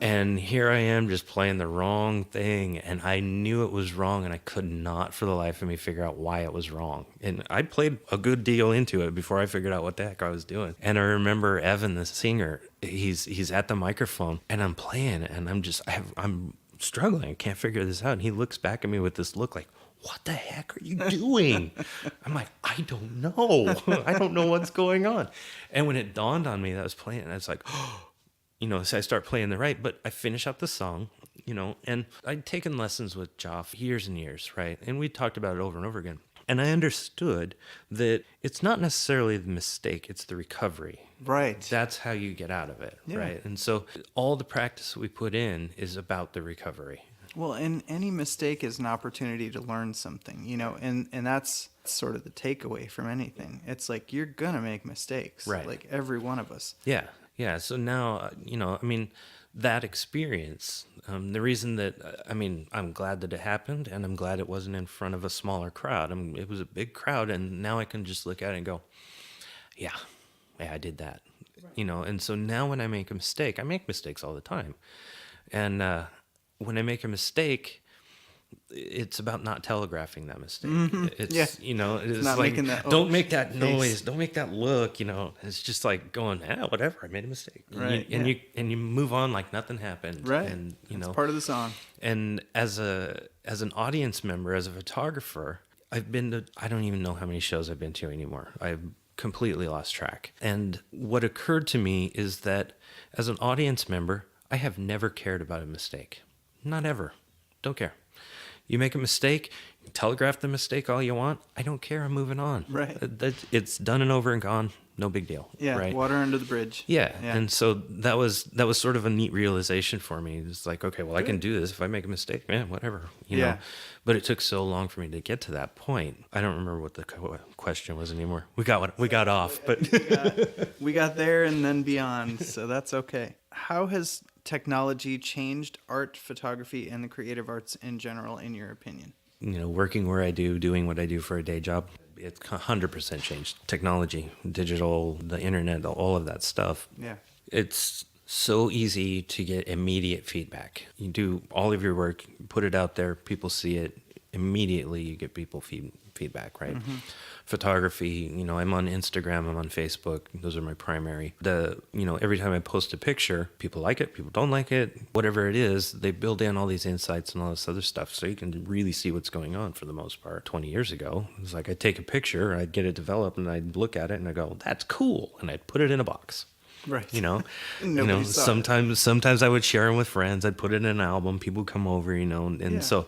And here I am just playing the wrong thing. And I knew it was wrong. And I could not for the life of me figure out why it was wrong. And I played a good deal into it before I figured out what the heck I was doing. And I remember Evan, the singer, he's at the microphone. And I'm playing. And I'm struggling. I can't figure this out. And he looks back at me with this look like, what the heck are you doing? I'm like, I don't know. I don't know what's going on. And when it dawned on me that I was playing, I was like, so I start playing the right, but I finish up the song, and I'd taken lessons with Joff years and years, right? And we talked about it over and over again. And I understood that it's not necessarily the mistake, it's the recovery. Right. That's how you get out of it, Yeah. right? And so all the practice we put in is about the recovery. Well, and any mistake is an opportunity to learn something, and that's sort of the takeaway from anything. It's like you're going to make mistakes, right? Like every one of us. Yeah. So now, that experience, the reason that, I'm glad that it happened and I'm glad it wasn't in front of a smaller crowd. It was a big crowd and now I can just look at it and go, yeah, I did that, right. And so now when I make a mistake, I make mistakes all the time. And, when I make a mistake, it's about not telegraphing that mistake. Mm-hmm. It's, yeah. It's not like, making that, don't make that face. noise. Don't make that look, It's just like going, whatever, I made a mistake. Right. And you move on like nothing happened. Right. And, it's part of the song. And as an audience member, as a photographer, I've been to, I don't even know how many shows I've been to anymore. I've completely lost track. And what occurred to me is that as an audience member, I have never cared about a mistake. Not ever. Don't care. You make a mistake, you telegraph the mistake all you want. I don't care. I'm moving on. Right. It's done and over and gone. No big deal. Yeah. Right? Water under the bridge. Yeah. And so that was sort of a neat realization for me. It's like, okay, well, I can do this. If I make a mistake, man, whatever. You know. But it took so long for me to get to that point. I don't remember what the question was anymore. We got off, but we got there and then beyond. So that's okay. How has technology changed art, photography, and the creative arts in general, in your opinion? Working where I do, doing what I do for a day job, it's 100% changed. Technology, digital, the internet, all of that stuff. Yeah. It's so easy to get immediate feedback. You do all of your work, put it out there, people see it, immediately you get people feedback, right? Mm-hmm. Photography, I'm on Instagram, I'm on Facebook. Those are my primary. Every time I post a picture, people like it, people don't like it, whatever it is, they build in all these insights and all this other stuff. So you can really see what's going on for the most part. 20 years ago, it was like I'd take a picture, I'd get it developed, and I'd look at it and I'd go, that's cool. And I'd put it in a box. Right. Sometimes I would share them with friends. I'd put it in an album. People would come over, so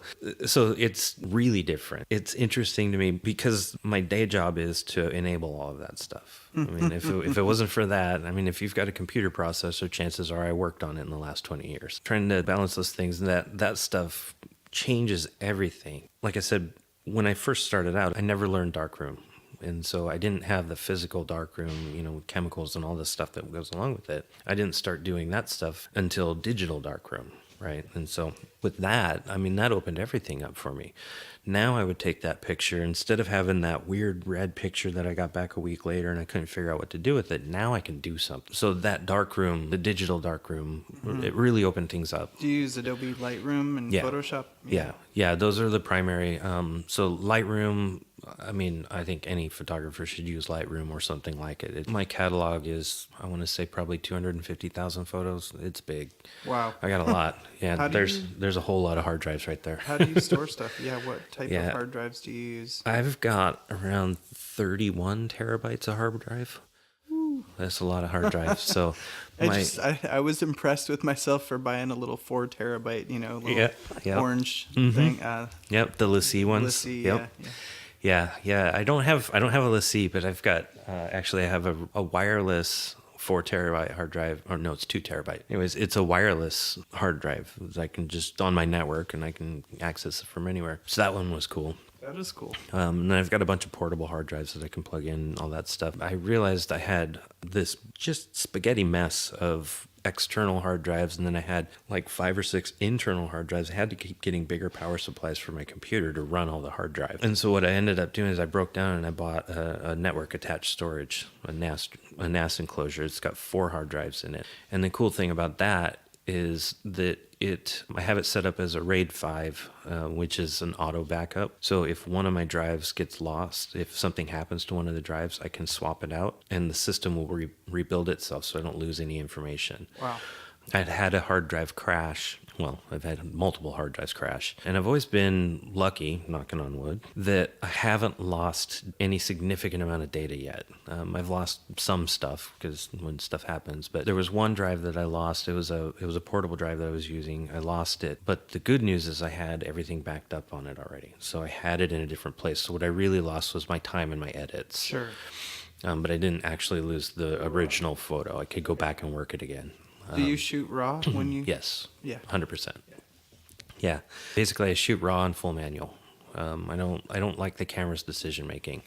it's really different. It's interesting to me because my day job is to enable all of that stuff. If it wasn't for that, if you've got a computer processor, chances are I worked on it in the last 20 years. Trying to balance those things, that stuff changes everything. Like I said, when I first started out, I never learned darkroom. And so I didn't have the physical darkroom, chemicals and all the stuff that goes along with it. I didn't start doing that stuff until digital darkroom. right? And so with that, I mean, that opened everything up for me. Now I would take that picture, instead of having that weird red picture that I got back a week later and I couldn't figure out what to do with it. Now I can do something. So that darkroom, the digital darkroom, it really opened things up. Do you use Adobe Lightroom and Photoshop? Yeah, those are the primary. So Lightroom, I mean, I think any photographer should use Lightroom or something like it. My catalog is, I want to say, probably 250,000 photos. It's big. Wow. I got a lot. Yeah, there's a whole lot of hard drives right there. How do you store stuff? Yeah, what type of hard drives do you use? I've got around 31 terabytes of hard drive. That's a lot of hard drives. So I was impressed with myself for buying a little 4 terabyte, orange thing. Yep, the LaCie ones. LaCie, yep. Yeah. I don't have a LaCie, but I've got actually I have a wireless 4 terabyte hard drive, or no, it's 2 terabyte. Anyways, it's a wireless hard drive. I can just on my network and I can access it from anywhere. So that one was cool. That is cool. And then I've got a bunch of portable hard drives that I can plug in, all that stuff. I realized I had this just spaghetti mess of external hard drives, and then I had like 5 or 6 internal hard drives. I had to keep getting bigger power supplies for my computer to run all the hard drive. And so what I ended up doing is I broke down and I bought a network attached storage, a NAS enclosure. It's got 4 hard drives in it. And the cool thing about that is that I have it set up as a RAID 5, which is an auto backup. So if one of my drives gets lost, if something happens to one of the drives, I can swap it out and the system will rebuild itself so I don't lose any information. Wow. I'd had a hard drive crash. Well, I've had multiple hard drives crash. And I've always been lucky, knocking on wood, that I haven't lost any significant amount of data yet. I've lost some stuff because when stuff happens. But there was one drive that I lost. It was a portable drive that I was using. I lost it. But the good news is I had everything backed up on it already. So I had it in a different place. So what I really lost was my time and my edits. Sure. But I didn't actually lose the original photo. I could go back and work it again. Do you shoot RAW when you? Yes. Yeah. 100%. Yeah. Basically, I shoot RAW and full manual. I don't like the camera's decision making.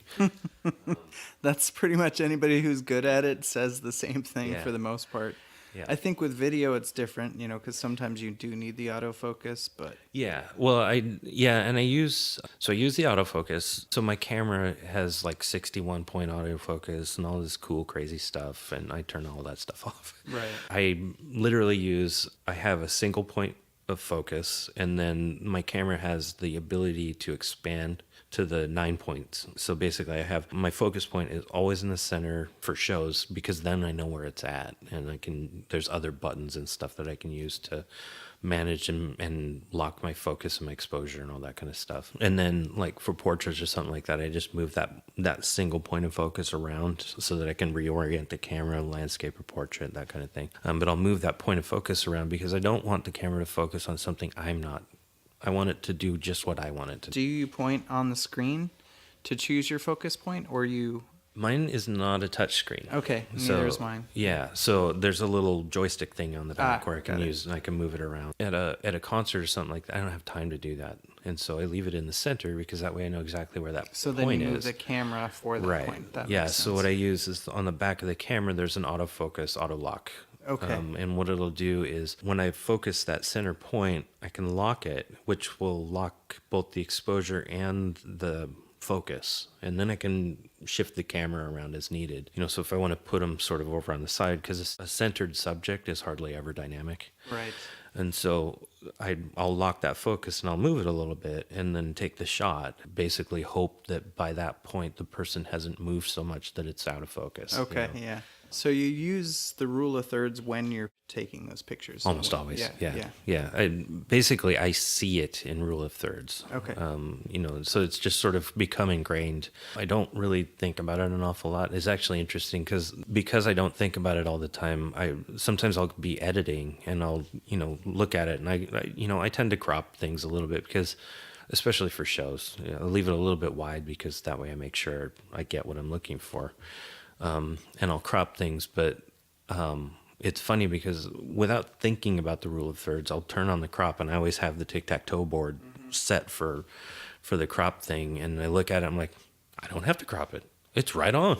That's pretty much anybody who's good at it says the same thing for the most part. Yeah. I think with video it's different, because sometimes you do need the autofocus, but yeah. Well, I use the autofocus. So my camera has like 61 point autofocus and all this cool crazy stuff, and I turn all that stuff off. Right. I literally I have a single point of focus, and then my camera has the ability to expand to the 9 points. So basically I have my focus point is always in the center for shows, because then I know where it's at, and there's other buttons and stuff that I can use to manage and lock my focus and my exposure and all that kind of stuff. And then like for portraits or something like that, I just move that single point of focus around so that I can reorient the camera, landscape or portrait, that kind of thing. But I'll move that point of focus around because I don't want the camera to focus on something I'm not. I want it to do just what I want it to do. Do you point on the screen to choose your focus point, or you... Mine is not a touch screen. Okay, neither is mine. Yeah, so there's a little joystick thing on the back where I can use and I can move it around. At a concert or something like that, I don't have time to do that. And so I leave it in the center because that way I know exactly where that point is. So then you move the camera for the point. That makes sense. So what I use is on the back of the camera, there's an autofocus, auto lock. Okay. And what it'll do is when I focus that center point, I can lock it, which will lock both the exposure and the focus, and then I can shift the camera around as needed. So if I want to put them sort of over on the side, because a centered subject is hardly ever dynamic. Right. And so I'll lock that focus and I'll move it a little bit and then take the shot. Basically hope that by that point the person hasn't moved so much that it's out of focus. Okay, yeah. So you use the rule of thirds when you're taking those pictures? Almost always, yeah. I see it in rule of thirds. Okay. So it's just sort of become ingrained. I don't really think about it an awful lot. It's actually interesting because I don't think about it all the time. Sometimes I'll be editing and I'll look at it, and I tend to crop things a little bit because, especially for shows, I'll leave it a little bit wide because that way I make sure I get what I'm looking for. And I'll crop things, but it's funny because without thinking about the rule of thirds, I'll turn on the crop, and I always have the tic-tac-toe board set for the crop thing, and I look at it, I'm like, I don't have to crop it. it's right on.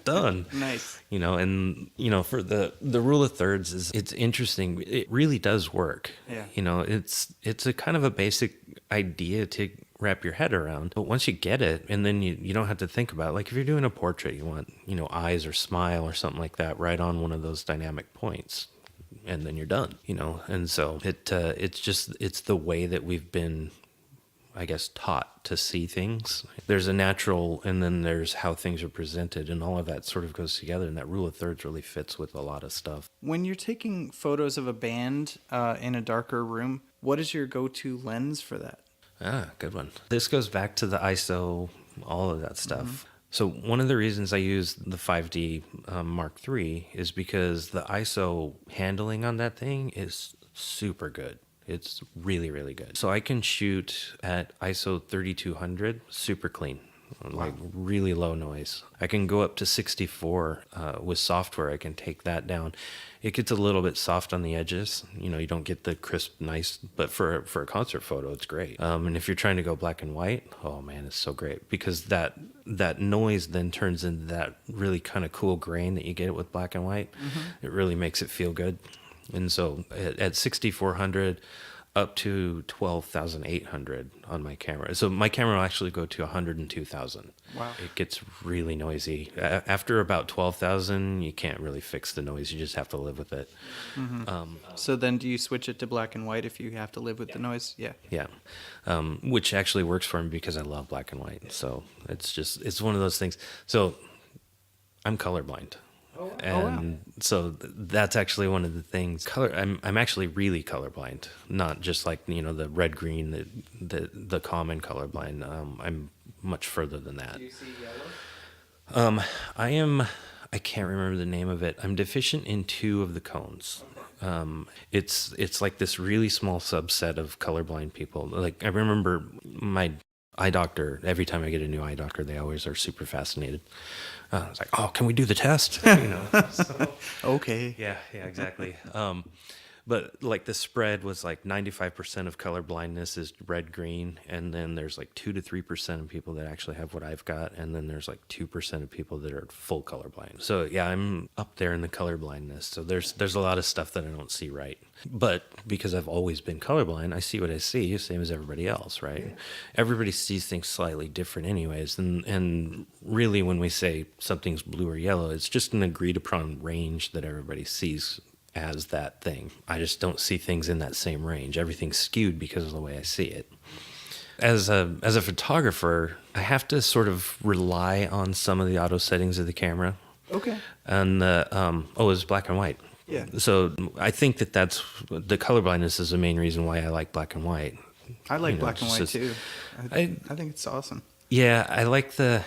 Done. Nice. And for the rule of thirds it's interesting. It really does work. Yeah. It's a kind of a basic idea to wrap your head around, but once you get it, and then you don't have to think about it. Like if you're doing a portrait, you want eyes or smile or something like that right on one of those dynamic points, and then you're done. And so it's the way that we've been, I guess, taught to see things. There's a natural, and then there's how things are presented, and all of that sort of goes together, and that rule of thirds really fits with a lot of stuff. When you're taking photos of a band in a darker room, what is your go-to lens for that? Good one. This goes back to the ISO, all of that stuff. Mm-hmm. So one of the reasons I use the 5D Mark III is because the ISO handling on that thing is super good. It's really, really good. So I can shoot at ISO 3200, super clean, like really low noise. I can go up to 64 with software. I can take that down. It gets a little bit soft on the edges. You don't get the crisp, nice, but for a concert photo, it's great. And if you're trying to go black and white, oh man, it's so great, because that noise then turns into that really kind of cool grain that you get with black and white. Mm-hmm. It really makes it feel good. And so at 6400 up to 12,800 on my camera. So my camera will actually go to 102,000. Wow. It gets really noisy. After about 12,000, you can't really fix the noise. You just have to live with it. Mm-hmm. So then do you switch it to black and white if you have to live with the noise? Yeah. Yeah. Which actually works for me because I love black and white. So it's one of those things. So I'm colorblind. And so that's actually one of the things. I'm actually really colorblind, not just like the red green, the common colorblind. I'm much further than that. Do you see yellow? I can't remember the name of it. I'm deficient in 2 of the cones. It's like this really small subset of colorblind people. Like I remember my eye doctor, every time I get a new eye doctor, they always are super fascinated. I was like, oh, can we do the test? So, okay. Yeah, exactly. But like the spread was like 95% of color blindness is red-green, and then there's like 2 to 3% of people that actually have what I've got, and then there's like 2% of people that are full colorblind. So yeah, I'm up there in the color blindness. So there's a lot of stuff that I don't see right. But because I've always been colorblind, I see what I see, same as everybody else, right? Yeah. Everybody sees things slightly different anyways, and really when we say something's blue or yellow, it's just an agreed upon range that everybody sees as that thing. I just don't see things in that same range. Everything's skewed because of the way I see it. As a photographer, I have to sort of rely on some of the auto settings of the camera. Okay. And it's black and white. Yeah. So I think that's the colorblindness is the main reason why I like black and white. I like black and white too. I think it's awesome. Yeah, I like the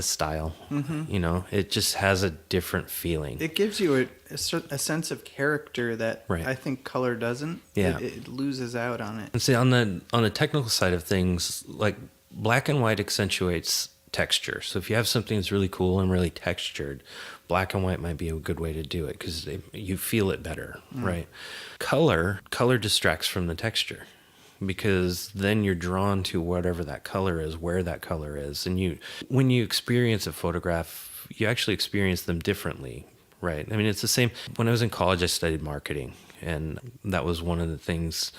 style. Mm-hmm. It just has a different feeling. It gives you a sense of character that right. I think color doesn't. Yeah. It loses out on it. And see, on the technical side of things, like black and white accentuates texture. So if you have something that's really cool and really textured, black and white might be a good way to do it because you feel it better, right? Color distracts from the texture, because then you're drawn to whatever that color is, where that color is. And when you experience a photograph, you actually experience them differently, right? I mean, it's the same. When I was in college, I studied marketing, and that was one of the things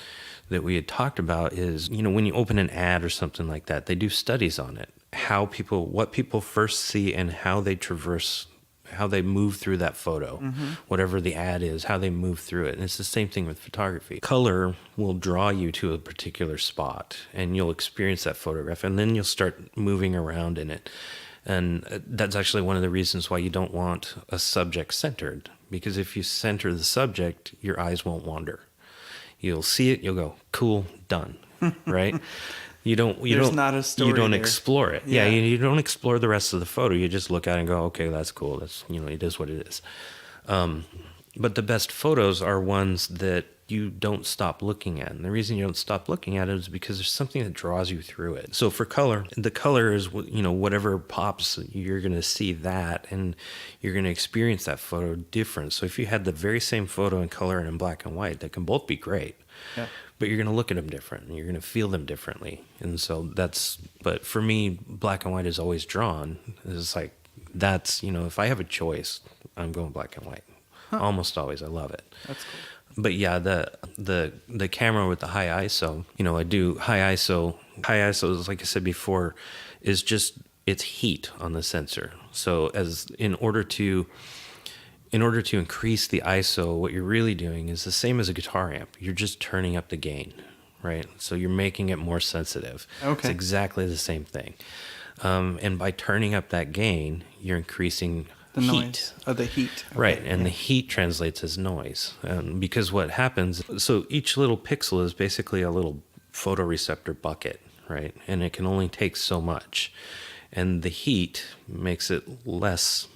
that we had talked about is, when you open an ad or something like that, they do studies on it, what people first see and how they move through that photo, whatever the ad is, how they move through it. And it's the same thing with photography. Color will draw you to a particular spot, and you'll experience that photograph, and then you'll start moving around in it. And that's actually one of the reasons why you don't want a subject centered, because if you center the subject, your eyes won't wander. You'll see it, you'll go, cool, done, right? You don't explore it. Yeah, you don't explore the rest of the photo. You just look at it and go, okay, that's cool. That's, it is what it is. But the best photos are ones that you don't stop looking at. And the reason you don't stop looking at it is because there's something that draws you through it. So for color, the color is, whatever pops, you're going to see that, and you're going to experience that photo different. So if you had the very same photo in color and in black and white, they can both be great. Yeah. but you're going to look at them different and you're going to feel them differently. And so but for me, black and white is always drawn. It's like, that's, if I have a choice, I'm going black and white. Almost always. I love it. That's cool. But yeah, the camera with the high ISO, I do high ISO. High ISO is, like I said before, is just, it's heat on the sensor. So in order to increase the ISO, what you're really doing is the same as a guitar amp. You're just turning up the gain, right? So you're making it more sensitive. Okay. It's exactly the same thing. And by turning up that gain, you're increasing the heat. Noise. Oh, the heat. Okay. Right, and the heat translates as noise. Because what happens, so each little pixel is basically a little photoreceptor bucket, right? And it can only take so much. And the heat makes it less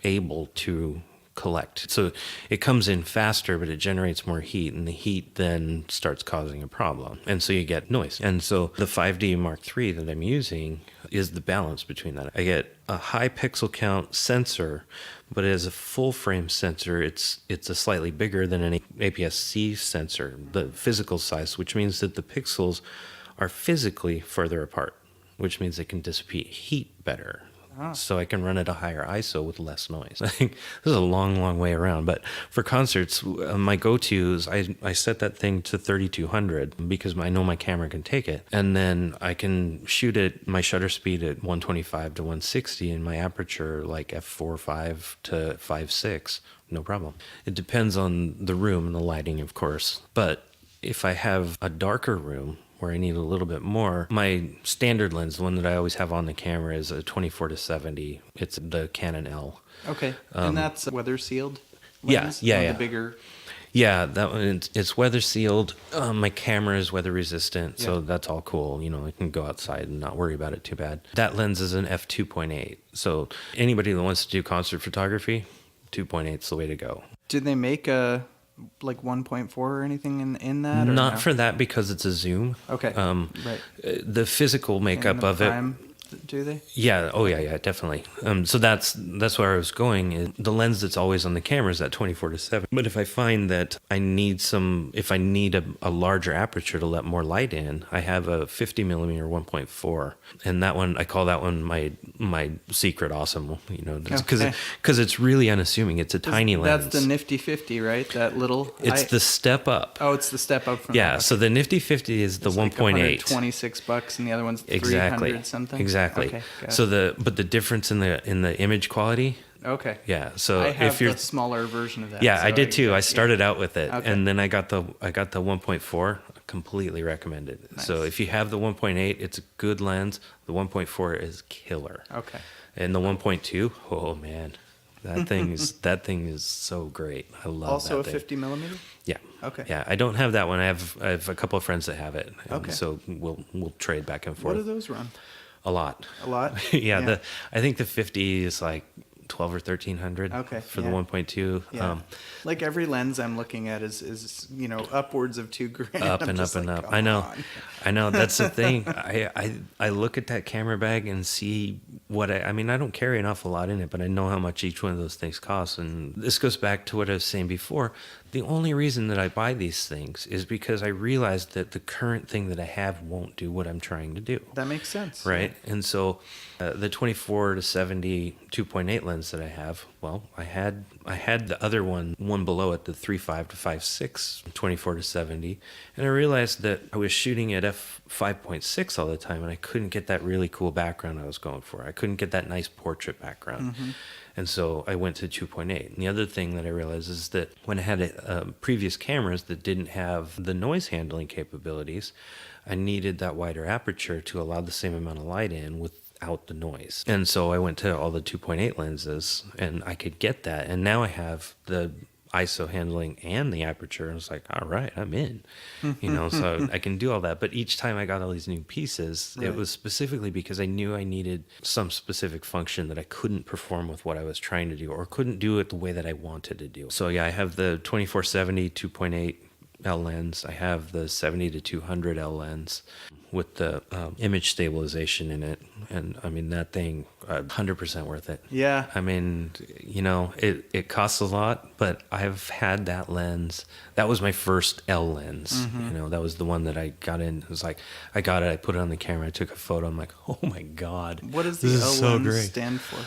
able to collect. So it comes in faster, but it generates more heat, and the heat then starts causing a problem. And so you get noise. And so the 5D Mark III that I'm using is the balance between that. I get a high pixel count sensor, but as a full frame sensor, it's a slightly bigger than an APS-C sensor, the physical size, which means that the pixels are physically further apart, which means they can dissipate heat better. So I can run at a higher ISO with less noise. I think this is a long, long way around. But for concerts, my go-to is I set that thing to 3200 because I know my camera can take it. And then I can shoot it, my shutter speed at 125 to 160 and my aperture like f4.5 to 5.6. No problem. It depends on the room and the lighting, of course. But if I have a darker room, where I need a little bit more, my standard lens, the one that I always have on the camera, is a 24 to 70. It's the Canon L. Okay, and that's weather sealed. Yeah. The bigger. Yeah, that one, it's weather sealed. My camera is weather resistant, so that's all cool. I can go outside and not worry about it too bad. That lens is an f2.8. So anybody that wants to do concert photography, 2.8 is the way to go. Did they make a 1.4 or anything in that? Or not no? for that because it's a zoom. Okay. Right. The physical makeup of prime, do they? Yeah. Oh, yeah, definitely. So that's where I was going. The lens that's always on the camera is at 24 to 7. But if I find that I need a larger aperture to let more light in, I have a 50 millimeter 1.4, and that one, I call that one my secret awesome. Because it's really unassuming. It's a tiny lens. That's the Nifty 50, right? That little. It's the step up. Oh, it's the step up from. Yeah. So the Nifty 50 is the 1.8. $26, and the other one's exactly 300 something. Exactly. Okay, but the difference in the image quality. Okay. Yeah. So I have if you're the smaller version of that. Yeah, so I did too. I started out with it, okay. and then I got the 1.4. Completely recommend it. Nice. So if you have the 1.8, it's a good lens. The 1.4 is killer. Okay. And the 1.2, oh man, that thing is so great. I love also that thing. Also a 50 millimeter. Yeah. Okay. Yeah, I don't have that one. I have a couple of friends that have it. Okay. So we'll trade back and forth. What do those run? A lot. A lot? Yeah. I think the 50 is like 12 or 1300 for the 1.2. Yeah. Like every lens I'm looking at is upwards of $2,000. Up and up and up. I know. That's the thing. I look at that camera bag and see what I don't carry an awful lot in it, but I know how much each one of those things costs. And this goes back to what I was saying before. The only reason that I buy these things is because I realized that the current thing that I have won't do what I'm trying to do. That makes sense. Right. Yeah. And so the 24 to 70 2.8 lens that I have, well, I had the other one below it, the 3.5 to 5.6 24 to 70. And I realized that I was shooting at f5.6 all the time, and I couldn't get that really cool background I was going for. I couldn't get that nice portrait background. Mm-hmm. And so I went to 2.8. And the other thing that I realized is that when I had previous cameras that didn't have the noise handling capabilities, I needed that wider aperture to allow the same amount of light in without the noise. And so I went to all the 2.8 lenses, and I could get that. And now I have the ISO handling and the aperture, and it's like, all right, I'm in, so I can do all that. But each time I got all these new pieces, right. It was specifically because I knew I needed some specific function that I couldn't perform with what I was trying to do, or couldn't do it the way that I wanted to do. So yeah, I have the 2470 2.8 L lens. I have the 70 to 200 L lens with the image stabilization in it. And I mean, that thing, 100% worth it. Yeah. I mean, it costs a lot, but I've had that lens. That was my first L lens. That was the one that I got in. It was like, I got it, I put it on the camera, I took a photo. I'm like, oh my God. What does the L lens stand for?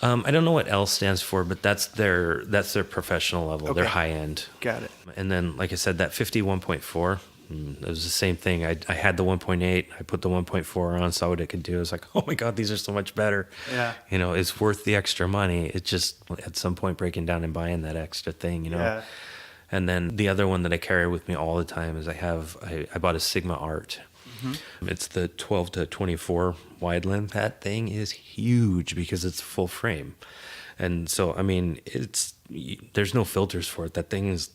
I don't know what L stands for, but that's their professional level. Okay. They're high end. Got it. And then, like I said, that 51.4, it was the same thing. I had the 1.8. I put the 1.4 on, saw what it could do. I was like, oh my God, these are so much better. Yeah. It's worth the extra money. It's just at some point breaking down and buying that extra thing, Yeah. And then the other one that I carry with me all the time is I bought a Sigma Art. It's the 12 to 24 wide lens. That thing is huge because it's full frame. And so, I mean, there's no filters for it. That thing is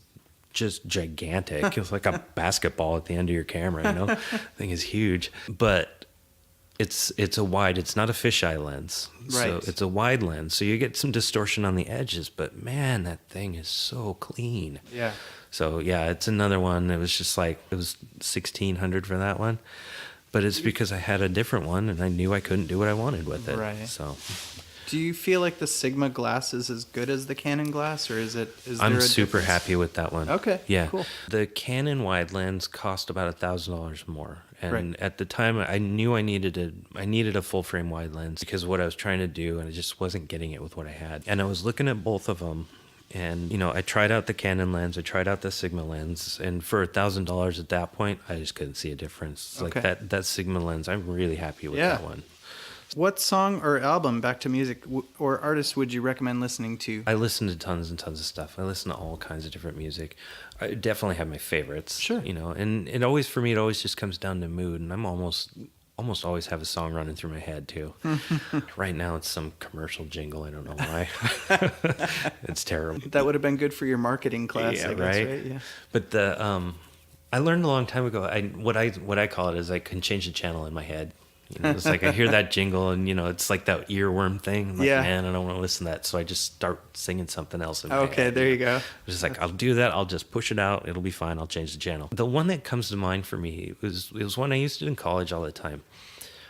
just gigantic. It's like a basketball at the end of your camera, That thing is huge. But it's not a fisheye lens. Right. So it's a wide lens. So you get some distortion on the edges, but man, that thing is so clean. Yeah. So yeah, it's another one. It was just like, it was $1,600 for that one, but it's because I had a different one and I knew I couldn't do what I wanted with it. Right. So, do you feel like the Sigma glass is as good as the Canon glass, or is there I'm super difference? happy with that one. Okay. Yeah. Cool. The Canon wide lens cost about $1,000 more. And right. At the time I knew I needed a full frame wide lens because of what I was trying to do, and I just wasn't getting it with what I had. And I was looking at both of them. And, I tried out the Canon lens, I tried out the Sigma lens, and for $1,000 at that point, I just couldn't see a difference. Okay. Like that Sigma lens, I'm really happy with that one. What song or album, back to music, or artist would you recommend listening to? I listen to tons and tons of stuff. I listen to all kinds of different music. I definitely have my favorites. Sure. And it always just comes down to mood, and I'm almost always have a song running through my head too. Right now it's some commercial jingle. I don't know why. It's terrible. That would have been good for your marketing class. Yeah, I guess, right? Yeah. But I learned a long time ago. What I call it is I can change the channel in my head. It's like I hear that jingle and it's like that earworm thing. I'm like, man, I don't want to listen to that. So I just start singing something else in my head. Okay, there you go. Just like, I'll do that. I'll just push it out. It'll be fine. I'll change the channel. The one that comes to mind for me was one I used to do in college all the time.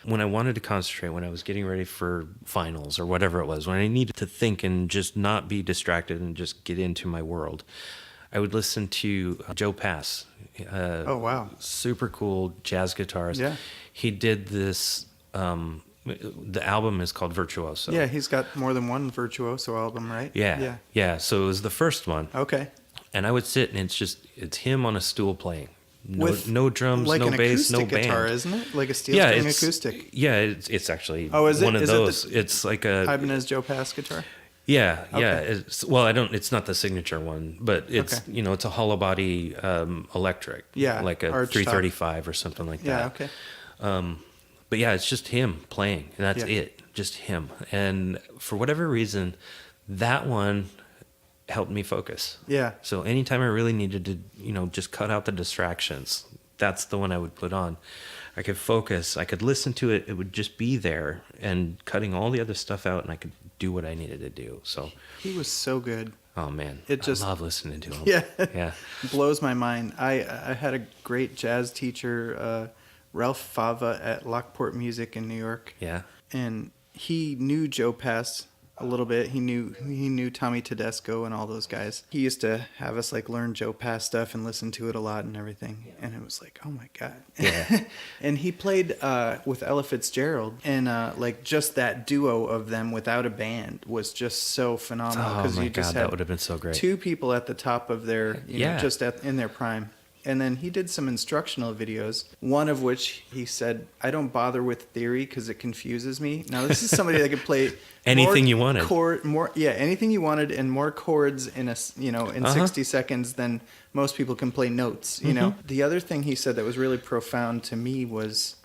When I wanted to concentrate, when I was getting ready for finals or whatever it was, when I needed to think and just not be distracted and just get into my world, I would listen to Joe Pass. Oh, wow. Super cool jazz guitarist. Yeah. He did this, the album is called Virtuoso. Yeah, he's got more than one Virtuoso album, right? Yeah. So it was the first one. Okay. And I would sit and it's him on a stool playing. No drums, like no bass, no band. Like an acoustic guitar, isn't it? Like a steel string acoustic. Yeah, it's actually is one of those. It it's like a Ibanez Joe Pass guitar. Yeah, okay. Yeah. It's not the signature one, but it's it's a hollow body electric. Yeah, like a 335 or something like that. Yeah, okay. But yeah, it's just him playing, and that's it. Just him. And for whatever reason, that one helped me focus. Yeah. So anytime I really needed to, just cut out the distractions, that's the one I would put on. I could focus. I could listen to it. It would just be there, and cutting all the other stuff out, and I could do what I needed to do. So he was so good. Oh man, I love listening to him. Yeah. Blows my mind. I had a great jazz teacher, Ralph Fava at Lockport Music in New York. Yeah. And he knew Joe Pass a little bit. He knew Tommy Tedesco and all those guys. He used to have us like learn Joe Pass stuff and listen to it a lot and everything. And it was like, oh my God. Yeah. And he played with Ella Fitzgerald, and like just that duo of them without a band was just so phenomenal. Oh my God, that would have been so great. Two people at the top of their, in their prime. And then he did some instructional videos, one of which he said, I don't bother with theory because it confuses me. Now, this is somebody that could play anything you wanted. Anything you wanted, and more chords in 60 seconds than most people can play notes. The other thing he said that was really profound to me was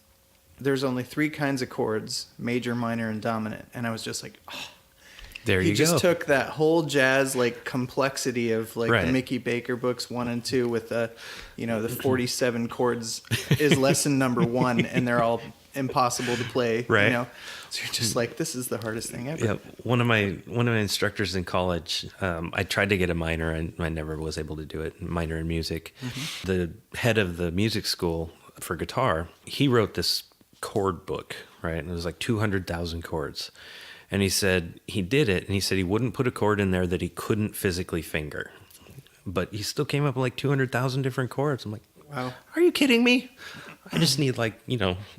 there's only 3 kinds of chords: major, minor, and dominant. And I was just like, oh. There you go. He just took that whole jazz complexity of the Mickey Baker books 1 and 2 with the 47 chords is lesson number 1, and they're all impossible to play, right? So you're just like, this is the hardest thing ever. Yeah, one of my instructors in college, I tried to get a minor, and I never was able to do it. Minor in music. Mm-hmm. The head of the music school for guitar, he wrote this chord book, right? And it was like 200,000 chords. And he said he did it, and he said he wouldn't put a chord in there that he couldn't physically finger. But he still came up with like 200,000 different chords. I'm like, wow, are you kidding me? I just need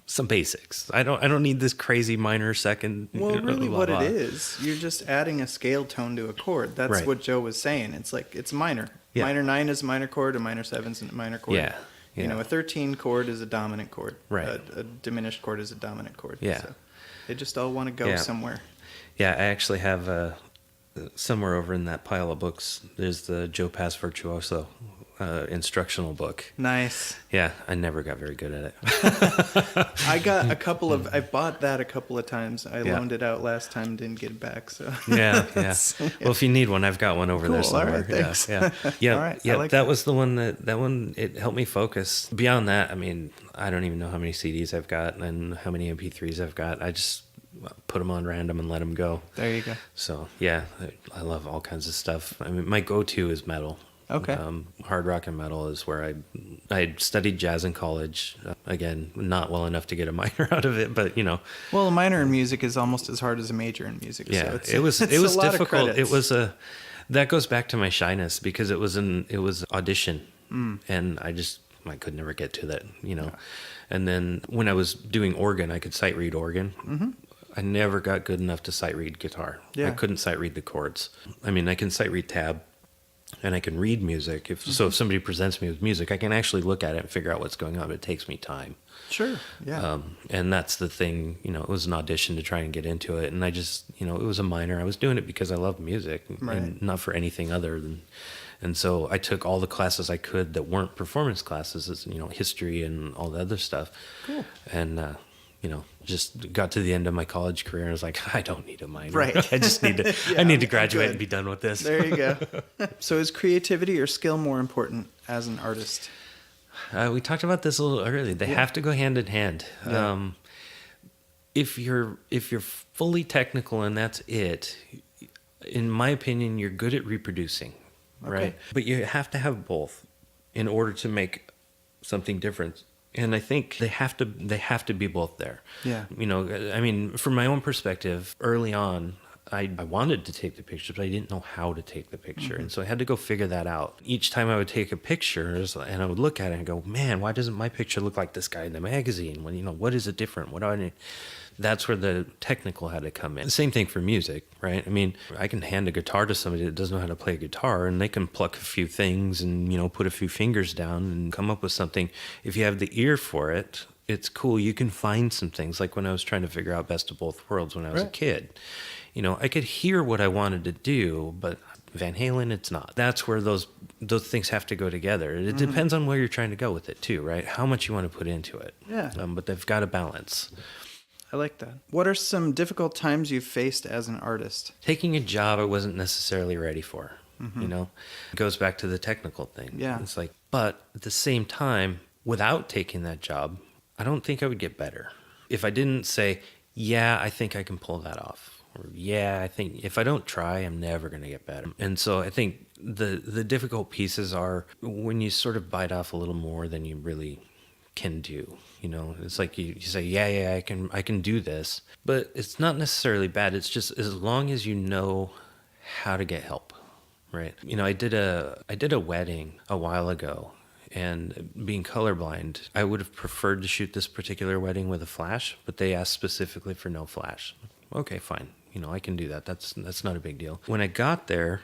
some basics. I don't need this crazy minor second. Well, really what it is, you're just adding a scale tone to a chord. That's what Joe was saying. It's like, it's minor. Yeah. Minor 9 is a minor chord, a minor 7 is a minor chord. Yeah. A 13 chord is a dominant chord. Right. A diminished chord is a dominant chord. Yeah. So they just all want to go somewhere. Yeah, I actually have somewhere over in that pile of books, there's the Joe Pass Virtuoso instructional book. Nice. Yeah, I never got very good at it. I bought that a couple of times. I loaned it out last time, didn't get it back. So yeah. Well, if you need one, I've got one over there somewhere. All right, thanks. Yeah. All right, yeah. That was the one that one. It helped me focus. Beyond that, I mean, I don't even know how many CDs I've got and how many MP3s I've got. I just put them on random and let them go. There you go. So yeah, I love all kinds of stuff. I mean, my go-to is metal. Okay. Hard rock and metal is where I studied jazz in college. Again, not well enough to get a minor out of it, but Well, a minor in music is almost as hard as a major in music. Yeah, so it was difficult. It was that goes back to my shyness because it was audition, and I could never get to that. And then when I was doing organ, I could sight read organ. Mm-hmm. I never got good enough to sight read guitar. Yeah. I couldn't sight read the chords. I mean, I can sight read tab. And I can read music. If somebody presents me with music, I can actually look at it and figure out what's going on. But it takes me time. Sure. Yeah. And that's the thing. It was an audition to try and get into it. And I just, it was a minor. I was doing it because I love music, and not for anything other than. And so I took all the classes I could that weren't performance classes, as history and all the other stuff. Cool. And just got to the end of my college career and I was like, I don't need a minor. Right. I just need to, I need to graduate and be done with this. There you go. So is creativity or skill more important as an artist? We talked about this a little earlier. They have to go hand in hand. Yeah. If you're fully technical and that's it, in my opinion, you're good at reproducing, right? But you have to have both in order to make something different. And I think they have to be both there. Yeah. I mean, from my own perspective, early on, I wanted to take the pictures, but I didn't know how to take the picture. Mm-hmm. And so I had to go figure that out. Each time I would take a picture and I would look at it and go, man, why doesn't my picture look like this guy in the magazine? What is it different? What do I need? That's where the technical had to come in. The same thing for music, right? I mean, I can hand a guitar to somebody that doesn't know how to play a guitar and they can pluck a few things and, put a few fingers down and come up with something. If you have the ear for it, it's cool. You can find some things. Like when I was trying to figure out Best of Both Worlds when I was a kid, I could hear what I wanted to do, but Van Halen, it's not. That's where those things have to go together. It depends on where you're trying to go with it too, right? How much you want to put into it. Yeah. But they've got to balance. I like that. What are some difficult times you've faced as an artist? Taking a job I wasn't necessarily ready for, It goes back to the technical thing. Yeah. It's like, but at the same time, without taking that job, I don't think I would get better. If I didn't say, yeah, I think I can pull that off. Or, yeah, I think if I don't try, I'm never going to get better. And so I think the difficult pieces are when you sort of bite off a little more than you really can do. It's like you say, yeah, I can do this, but it's not necessarily bad. It's just as long as you know how to get help, right? I did a wedding a while ago, and being colorblind, I would have preferred to shoot this particular wedding with a flash, but they asked specifically for no flash. Okay, fine. I can do that. That's not a big deal. When I got there,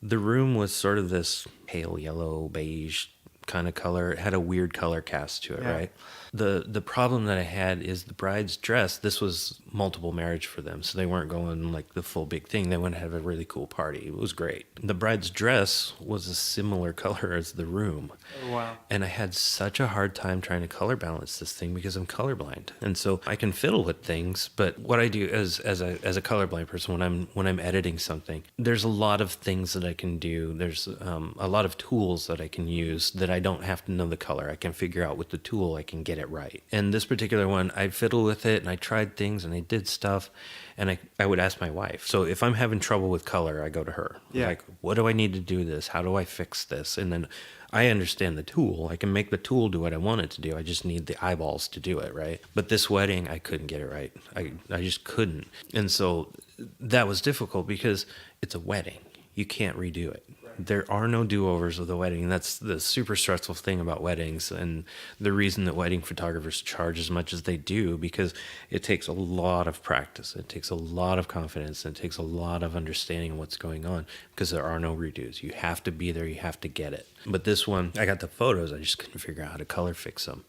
the room was sort of this pale yellow, beige kind of color. It had a weird color cast to it, right? The problem that I had is the bride's dress. This was multiple marriage for them, so they weren't going like the full big thing. They went to have a really cool party. It was great. The bride's dress was a similar color as the room. Oh, wow. And I had such a hard time trying to color balance this thing because I'm colorblind. And so I can fiddle with things, but what I do as a colorblind person when I'm editing something, there's a lot of things that I can do. There's a lot of tools that I can use that I I don't have to know the color. I can figure out with the tool, I can get it right. And this particular one, I fiddled with it and I tried things and I did stuff, and I would ask my wife. So if I'm having trouble with color, I go to her. Yeah. Like, what do I need to do this? How do I fix this? And then I understand the tool. I can make the tool do what I want it to do. I just need the eyeballs to do it, right? But this wedding, I couldn't get it right. I just couldn't. And so that was difficult because it's a wedding. You can't redo it. There are no do-overs with the wedding. That's the super stressful thing about weddings, and the reason that wedding photographers charge as much as they do, because it takes a lot of practice. It takes a lot of confidence. And it takes a lot of understanding of what's going on, because there are no redos. You have to be there. You have to get it. But this one, I got the photos. I just couldn't figure out how to color fix them.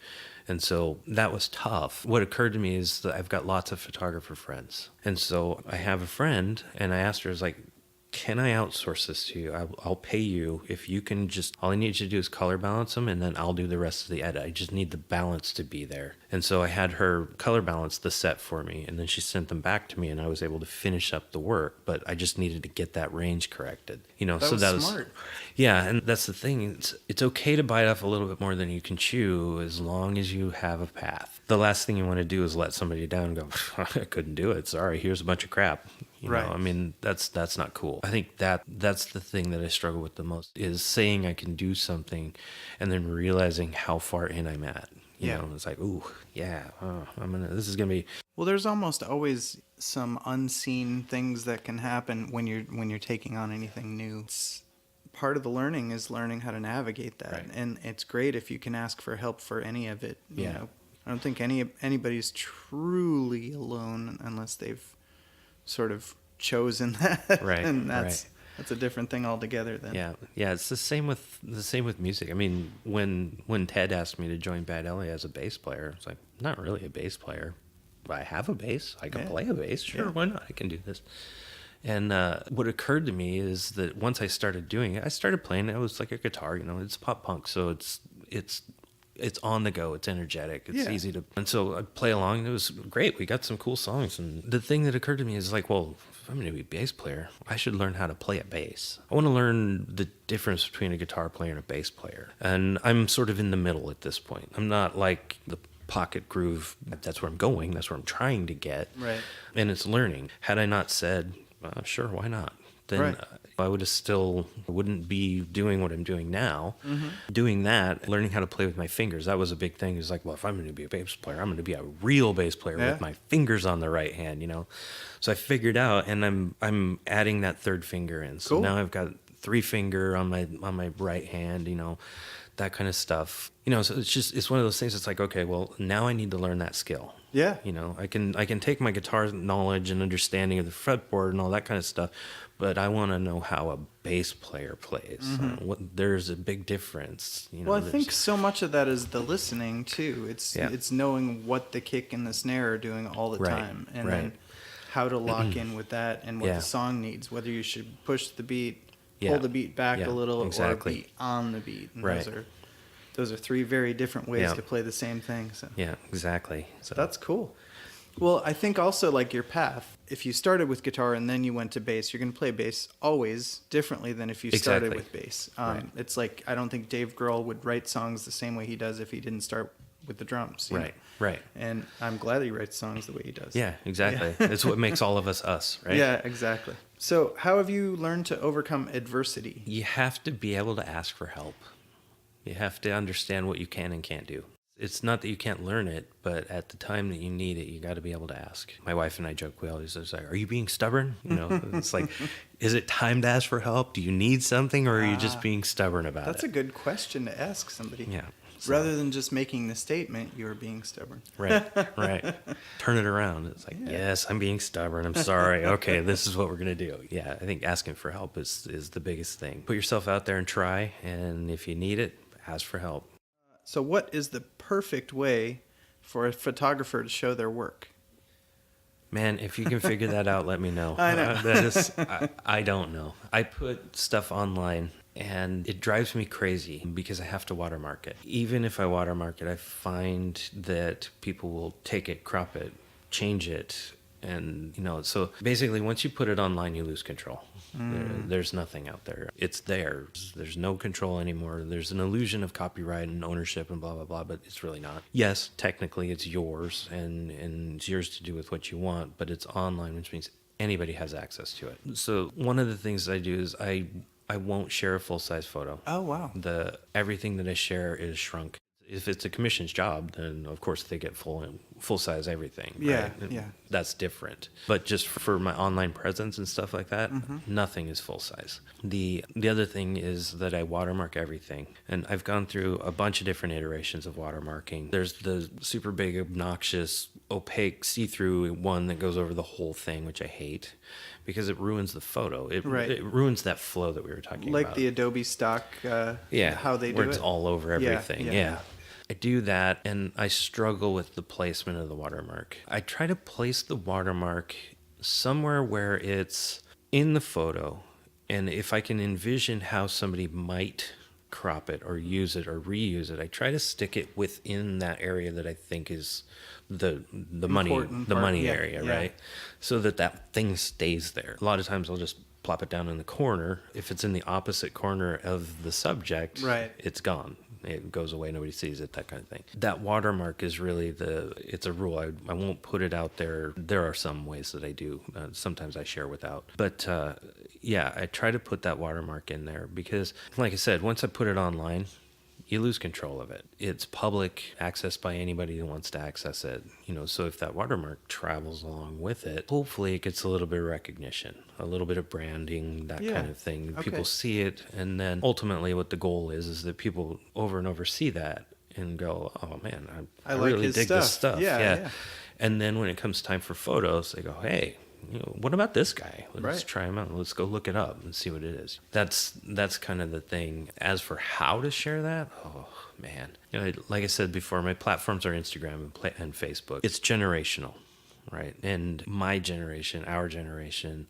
And so that was tough. What occurred to me is that I've got lots of photographer friends. And so I have a friend, and I asked her, I was like, can I outsource this to you? I'll pay you if you can just, all I need you to do is color balance them, and then I'll do the rest of the edit. I just need the balance to be there. And so I had her color balance the set for me, and then she sent them back to me, and I was able to finish up the work, but I just needed to get that range corrected. That was smart. Yeah, and that's the thing. It's okay to bite off a little bit more than you can chew as long as you have a path. The last thing you want to do is let somebody down and go, I couldn't do it. Sorry, here's a bunch of crap. Right. I mean, that's not cool. I think that's the thing that I struggle with the most, is saying I can do something and then realizing how far in I'm at. You know, it's like, ooh, yeah, this is gonna be. Well, there's almost always some unseen things that can happen when you're taking on anything new. It's part of the learning is learning how to navigate that, Right. and it's great if you can ask for help for any of it. You Yeah. know, I don't think anybody's truly alone unless they've sort of chosen that, Right, and that's a different thing altogether. Then, yeah, it's the same with music. I mean, when Ted asked me to join Bad Ellie as a bass player, it's like, I'm not really a bass player, but I have a bass. I can play a bass. Sure, why not? I can do this. And what occurred to me is that once I started doing it, I started playing it. It was like a guitar, it's pop punk, so it's on the go. It's energetic. It's easy to, and so I play along. And it was great. We got some cool songs. And the thing that occurred to me is like, well, if I'm going to be a bass player, I should learn how to play a bass. I want to learn the difference between a guitar player and a bass player. And I'm sort of in the middle at this point. I'm not like the pocket groove. That's where I'm going. That's where I'm trying to get. Right. And it's learning. Had I not said, sure, why not? Then I wouldn't be doing what I'm doing now. Mm-hmm. Doing that, learning how to play with my fingers, that was a big thing. It's like, well, if I'm going to be a bass player, I'm going to be a real bass player with my fingers on the right hand, So I figured out, and I'm adding that third finger in. So now I've got 3-finger on my right hand, that kind of stuff. So it's one of those things. It's like, okay, well, now I need to learn that skill. Yeah. I can take my guitar knowledge and understanding of the fretboard and all that kind of stuff, but I want to know how a bass player plays. Mm-hmm. There's a big difference. Well, I think so much of that is the listening too. It's knowing what the kick and the snare are doing all the time, and then how to lock in with that and what the song needs. Whether you should push the beat, pull the beat back a little, or be on the beat. And those are 3 very different ways to play the same thing. So. Yeah, exactly. So that's cool. Well, I think also like your path, if you started with guitar and then you went to bass, you're going to play bass always differently than if you started with bass. It's like, I don't think Dave Grohl would write songs the same way he does if he didn't start with the drums. Right. And I'm glad he writes songs the way he does. Yeah, exactly. It's what makes all of us, right? Yeah, exactly. So how have you learned to overcome adversity? You have to be able to ask for help. You have to understand what you can and can't do. It's not that you can't learn it, but at the time that you need it, you got to be able to ask. My wife and I joke, we always say, are you being stubborn? It's like, is it time to ask for help? Do you need something, or are you just being stubborn about it? That's a good question to ask somebody. Yeah. So, rather than just making the statement, you're being stubborn. Right. Turn it around. It's like, yes, I'm being stubborn. I'm sorry. Okay, this is what we're going to do. Yeah, I think asking for help is the biggest thing. Put yourself out there and try, and if you need it, ask for help. So what is the perfect way for a photographer to show their work? Man, if you can figure that out, let me know. I know. I don't know. I put stuff online, and it drives me crazy because I have to watermark it. Even if I watermark it, I find that people will take it, crop it, change it, And, so basically once you put it online, you lose control. There's nothing out there. It's theirs. There's no control anymore. There's an illusion of copyright and ownership and blah, blah, blah, but it's really not. Yes, technically it's yours and it's yours to do with what you want, but it's online, which means anybody has access to it. So one of the things I do is I won't share a full-size photo. Oh, wow. Everything that I share is shrunk. If it's a commission's job, then of course they get full size everything. Yeah, right? yeah. That's different. But just for my online presence and stuff like that, nothing is full size. The other thing is that I watermark everything. And I've gone through a bunch of different iterations of watermarking. There's the super big, obnoxious, opaque, see-through one that goes over the whole thing, which I hate because it ruins the photo. It ruins that flow that we were talking about. Like the Adobe stock, how they do it. Where it's all over everything. Yeah. I do that, and I struggle with the placement of the watermark. I try to place the watermark somewhere where it's in the photo, and if I can envision how somebody might crop it or use it or reuse it, I try to stick it within that area that I think is the money area, right? So that thing stays there. A lot of times I'll just plop it down in the corner. If it's in the opposite corner of the subject, it's gone. It goes away, nobody sees it, that kind of thing. That watermark is really it's a rule. I won't put it out there. There are some ways that I do. Sometimes I share without. But I try to put that watermark in there because, like I said, once I put it online, you lose control of it. It's public access by anybody who wants to access it. So if that watermark travels along with it, hopefully it gets a little bit of recognition, a little bit of branding, that kind of thing. Okay. People see it, and then ultimately what the goal is that people over and over see that and go, oh man, I like really dig this stuff. Yeah. And then when it comes time for photos, they go, hey, what about this guy? Let's try him out. Let's go look it up and see what it is. That's kind of the thing. As for how to share that, oh man. Like I said before, my platforms are Instagram and Facebook. It's generational, right? And my generation, our generation,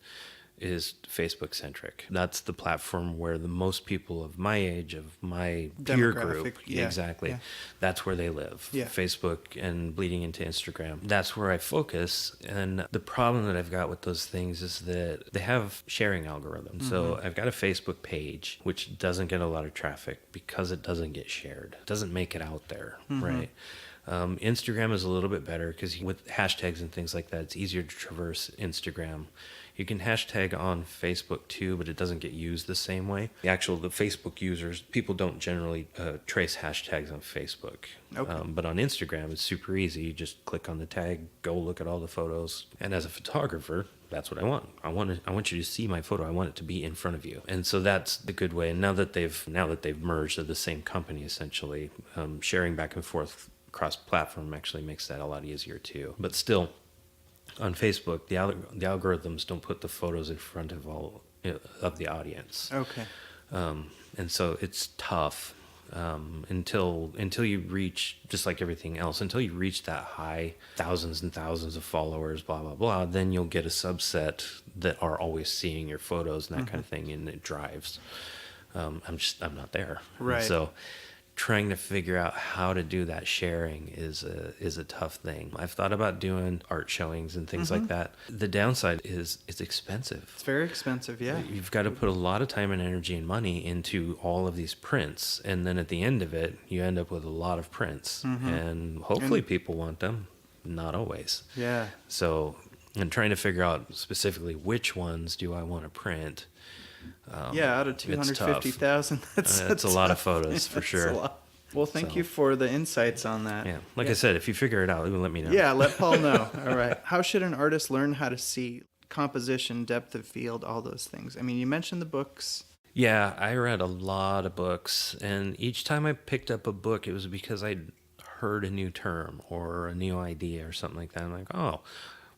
is Facebook centric. That's the platform where the most people of my age, of my peer group, that's where they live. Facebook and bleeding into Instagram. That's where I focus. And the problem that I've got with those things is that they have sharing algorithms. So I've got a Facebook page, which doesn't get a lot of traffic because it doesn't get shared. It doesn't make it out there, right? Instagram is a little bit better because with hashtags and things like that, it's easier to traverse Instagram. You can hashtag on Facebook too, but it doesn't get used the same way. The Facebook users, people don't generally trace hashtags on Facebook. Okay. But on Instagram, it's super easy. You just click on the tag, go look at all the photos. And as a photographer, that's what I want. I want you to see my photo. I want it to be in front of you. And so that's the good way. And now that they've merged, they're the same company essentially, sharing back and forth cross-platform actually makes that a lot easier too. But still, on Facebook, the algorithms don't put the photos in front of all of the audience. Okay. And so it's tough until you reach, just like everything else, until you reach that high, thousands and thousands of followers, blah blah blah. Then you'll get a subset that are always seeing your photos and that kind of thing, and it drives. I'm not there. Right. And so trying to figure out how to do that sharing is a tough thing. I've thought about doing art showings and things like that. The downside is it's expensive. It's very expensive, yeah. You've got to put a lot of time and energy and money into all of these prints, and then at the end of it, you end up with a lot of prints. And hopefully people want them, not always. Yeah. So, and trying to figure out specifically which ones do I want to print. Out of 250,000, that's a lot of photos for sure. Well, thank you for the insights on that. Yeah, I said, if you figure it out, let me know. Yeah, let Paul know. All right. How should an artist learn how to see composition, depth of field, all those things? I mean, you mentioned the books. Yeah, I read a lot of books, and each time I picked up a book, it was because I'd heard a new term or a new idea or something like that. I'm like, oh,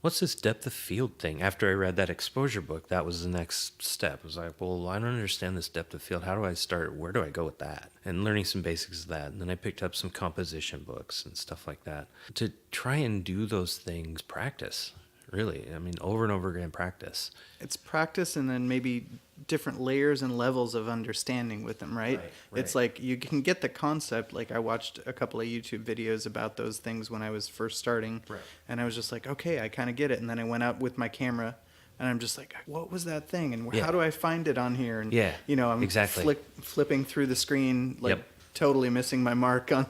what's this depth of field thing? After I read that exposure book, that was the next step. I was like, well, I don't understand this depth of field. How do I start? Where do I go with that? And learning some basics of that. And then I picked up some composition books and stuff like that to try and do those things, practice, really. I mean, over and over again practice. It's practice, and then maybe different layers and levels of understanding with them, right? It's like you can get the concept. Like I watched a couple of YouTube videos about those things when I was first starting, and I was just like, okay, I kind of get it. And then I went out with my camera, and I'm just like, what was that thing? And how do I find it on here? And, I'm flipping through the screen, like totally missing my mark on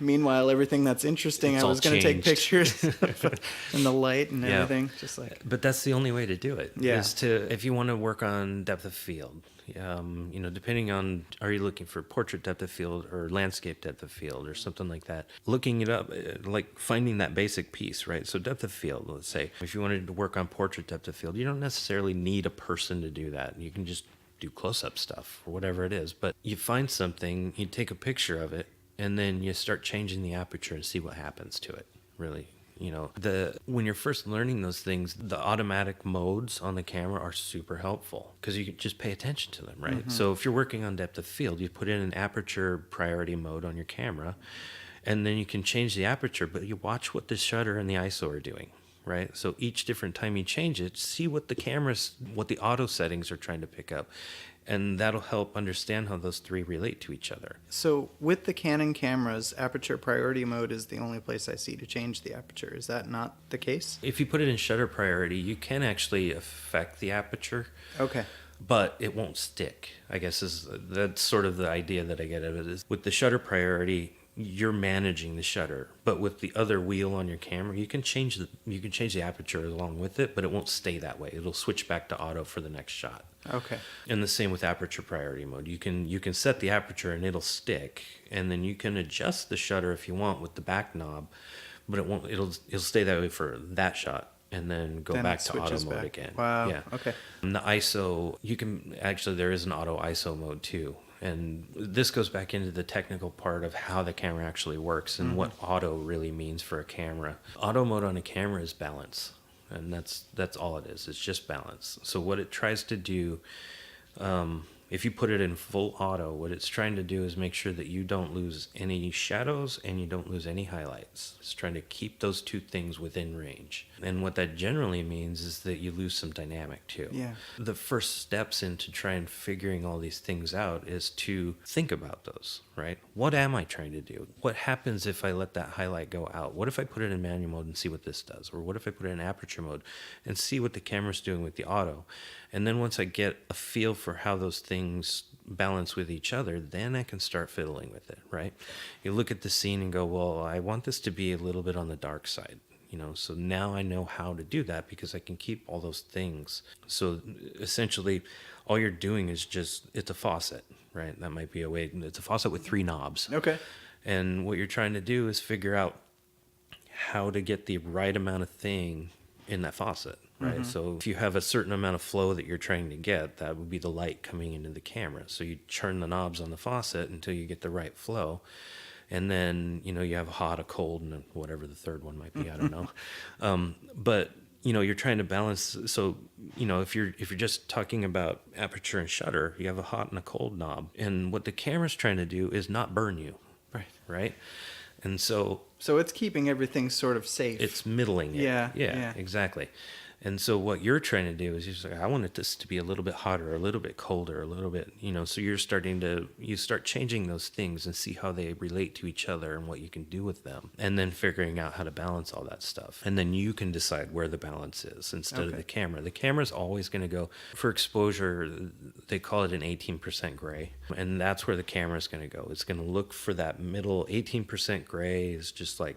meanwhile, everything that's interesting, I was going to take pictures and the light and everything. Just like, but that's the only way to do it. Is to, if you want to work on depth of field, depending on, are you looking for portrait depth of field or landscape depth of field or something like that, looking it up, like finding that basic piece, right? So depth of field, let's say, if you wanted to work on portrait depth of field, you don't necessarily need a person to do that. You can just do close-up stuff or whatever it is, but you find something, you take a picture of it, and then you start changing the aperture and see what happens to it. Really, when you're first learning those things, the automatic modes on the camera are super helpful because you can just pay attention to them, right? So if you're working on depth of field, you put in an aperture priority mode on your camera, and then you can change the aperture, but you watch what the shutter and the ISO are doing. Right? So each different time you change it, see what the auto settings are trying to pick up. And that'll help understand how those three relate to each other. So with the Canon cameras, aperture priority mode is the only place I see to change the aperture. Is that not the case? If you put it in shutter priority, you can actually affect the aperture. Okay. But it won't stick, I guess that's sort of the idea that I get of it. Is with the shutter priority, you're managing the shutter, but with the other wheel on your camera, you can change the aperture along with it, but it won't stay that way. It'll switch back to auto for the next shot. Okay. And the same with aperture priority mode. You can set the aperture and it'll stick, and then you can adjust the shutter if you want with the back knob, but it won't. It'll stay that way for that shot, and then go back to auto mode again. Wow. Yeah. Okay. And the ISO, there is an auto ISO mode too. And this goes back into the technical part of how the camera actually works and what auto really means for a camera. Auto mode on a camera is balance, and that's all it is. It's just balance. So what it tries to do, if you put it in full auto, what it's trying to do is make sure that you don't lose any shadows and you don't lose any highlights. It's trying to keep those two things within range. And what that generally means is that you lose some dynamic too. Yeah. The first steps into trying figuring all these things out is to think about those, right? What am I trying to do? What happens if I let that highlight go out? What if I put it in manual mode and see what this does? Or what if I put it in aperture mode and see what the camera's doing with the auto? And then once I get a feel for how those things balance with each other, then I can start fiddling with it, right? You look at the scene and go, well, I want this to be a little bit on the dark side. So now I know how to do that because I can keep all those things. So essentially, all you're doing is it's a faucet, right? That might be a way. It's a faucet with 3 knobs. Okay. And what you're trying to do is figure out how to get the right amount of thing in that faucet, right? So if you have a certain amount of flow that you're trying to get, that would be the light coming into the camera. So you turn the knobs on the faucet until you get the right flow. And then, you have a hot, a cold, and whatever the third one might be. I don't know. But, you're trying to balance. So, if you're just talking about aperture and shutter, you have a hot and a cold knob. And what the camera's trying to do is not burn you. Right. And so it's keeping everything sort of safe. It's middling it. Yeah, exactly. And so what you're trying to do is you're just like, I want this to be a little bit hotter, a little bit colder, a little bit, so you start changing those things and see how they relate to each other and what you can do with them. And then figuring out how to balance all that stuff. And then you can decide where the balance is instead of the camera. The camera's always going to go for exposure. They call it an 18% gray. And that's where the camera's going to go. It's going to look for that middle 18% gray is just like,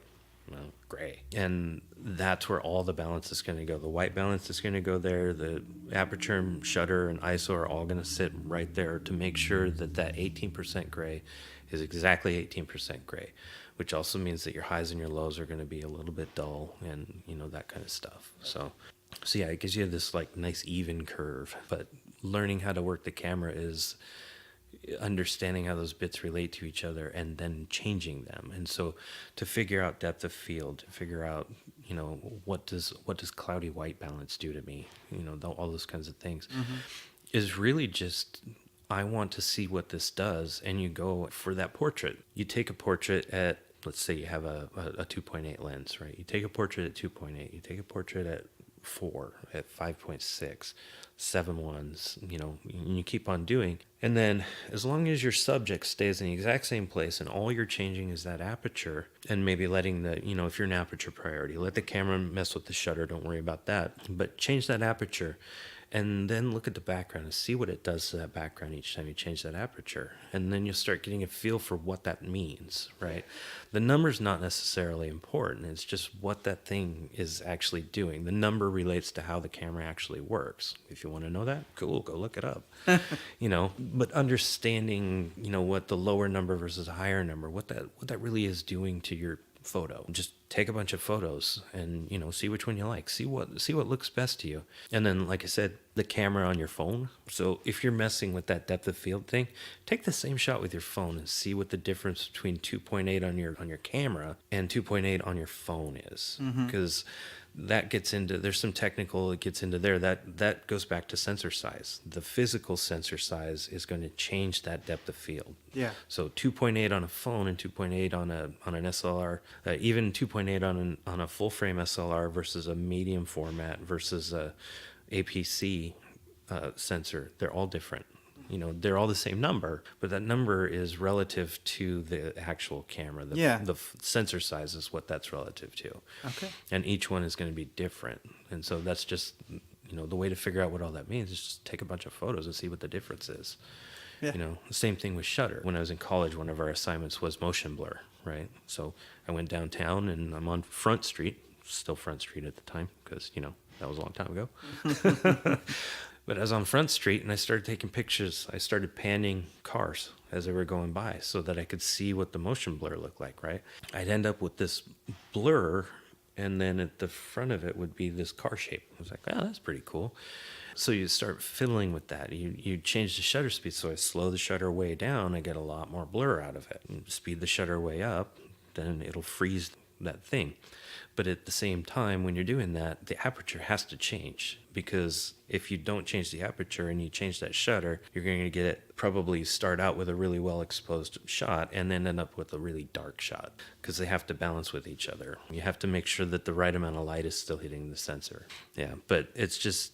gray. And that's where all the balance is going to go. The white balance is going to go there. The aperture, shutter, and ISO are all going to sit right there to make sure that 18% gray is exactly 18% gray, which also means that your highs and your lows are going to be a little bit dull and, that kind of stuff. So yeah, it gives you this like nice even curve. But learning how to work the camera is understanding how those bits relate to each other and then changing them. And so to figure out depth of field, to figure out, what does cloudy white balance do to me, all those kinds of things is really just, I want to see what this does. And you go for that portrait. You take a portrait at, let's say you have a 2.8 lens, right? You take a portrait at 2.8, you take a portrait at 4, at 5.6, 7 ones, you know, and you keep on doing. And then as long as your subject stays in the exact same place and all you're changing is that aperture, and maybe letting the, you know, if you're an aperture priority, let the camera mess with the shutter, don't worry about that, but change that aperture. And then look at the background and see what it does to that background each time you change that aperture. And then you'll start getting a feel for what that means, right? The number's not necessarily important. It's just what that thing is actually doing. The number relates to how the camera actually works. If you want to know that, cool, go look it up. You know, but understanding, you know, what the lower number versus a higher number, what that really is doing to your photo. Just take a bunch of photos and, you know, see which one you like. See what looks best to you. And then, like I said, the camera on your phone. So if you're messing with that depth of field thing, take the same shot with your phone and see what the difference between 2.8 on your camera and 2.8 on your phone is. Because that gets into, there's some technical, it gets into there, that goes back to sensor size. The physical sensor size is going to change that depth of field. Yeah. So 2.8 on a phone and 2.8 on an SLR, even 2.8 on a full frame SLR versus a medium format versus a APC sensor, they're all different. You know, they're all the same number, but that number is relative to the actual camera. The sensor size is what that's relative to. Okay. And each one is going to be different. And so that's just, you know, the way to figure out what all that means is just take a bunch of photos and see what the difference is. Yeah. You know, the same thing with shutter. When I was in college, one of our assignments was motion blur, right? So I went downtown and I'm on Front Street, still Front Street at the time, because, you know, that was a long time ago. But I was on Front Street and I started taking pictures. I started panning cars as they were going by so that I could see what the motion blur looked like, right? I'd end up with this blur, and then at the front of it would be this car shape. I was like, oh, that's pretty cool. So you start fiddling with that. You change the shutter speed. So I slow the shutter way down. I get a lot more blur out of it. And speed the shutter way up, then it'll freeze that thing. But at the same time, when you're doing that, the aperture has to change, because if you don't change the aperture and you change that shutter, you're going to get it, probably start out with a really well exposed shot and then end up with a really dark shot, because they have to balance with each other. You have to make sure that the right amount of light is still hitting the sensor. Yeah, but it's just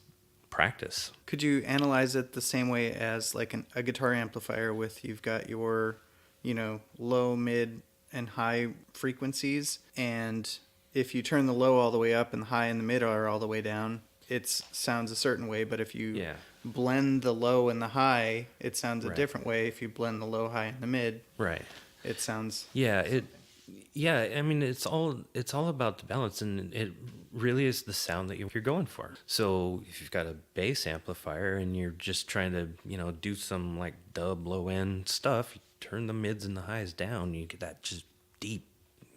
practice. Could you analyze it the same way as like a guitar amplifier with, you've got your, you know, low, mid, and high frequencies, and if you turn the low all the way up and the high and the mid are all the way down, it sounds a certain way. But if you blend the low and the high, it sounds a different way. If you blend the low, high, and the mid, it sounds... I mean, it's all about the balance, and it really is the sound that you're going for. So if you've got a bass amplifier and you're just trying to, you know, do some like dub low end stuff, you turn the mids and the highs down, you get that just deep,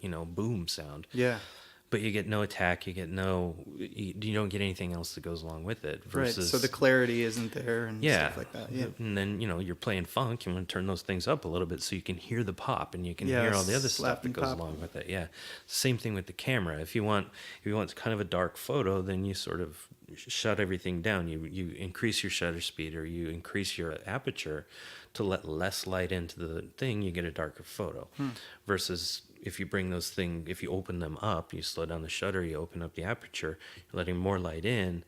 you know, boom sound. Yeah. But you get no attack, you don't get anything else that goes along with it. Versus, right, so the clarity isn't there and stuff like that. Yeah. And then, you know, you're playing funk, you want to turn those things up a little bit so you can hear the pop and you can hear all the other stuff that goes along with it. Yeah. Same thing with the camera. If you want kind of a dark photo, then you sort of shut everything down. You increase your shutter speed, or you increase your aperture to let less light into the thing, you get a darker photo. Versus if you open them up, you slow down the shutter, you open up the aperture, you're letting more light in,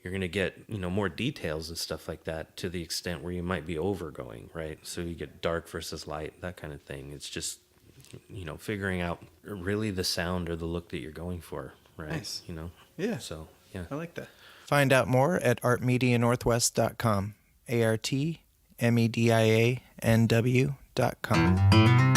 you're going to get, you know, more details and stuff like that, to the extent where you might be overgoing, right? So you get dark versus light, that kind of thing. It's just, you know, figuring out really the sound or the look that you're going for, right? Nice. You know? Yeah. So, yeah. I like that. Find out more at artmedianorthwest.com. ARTMediaNW.com.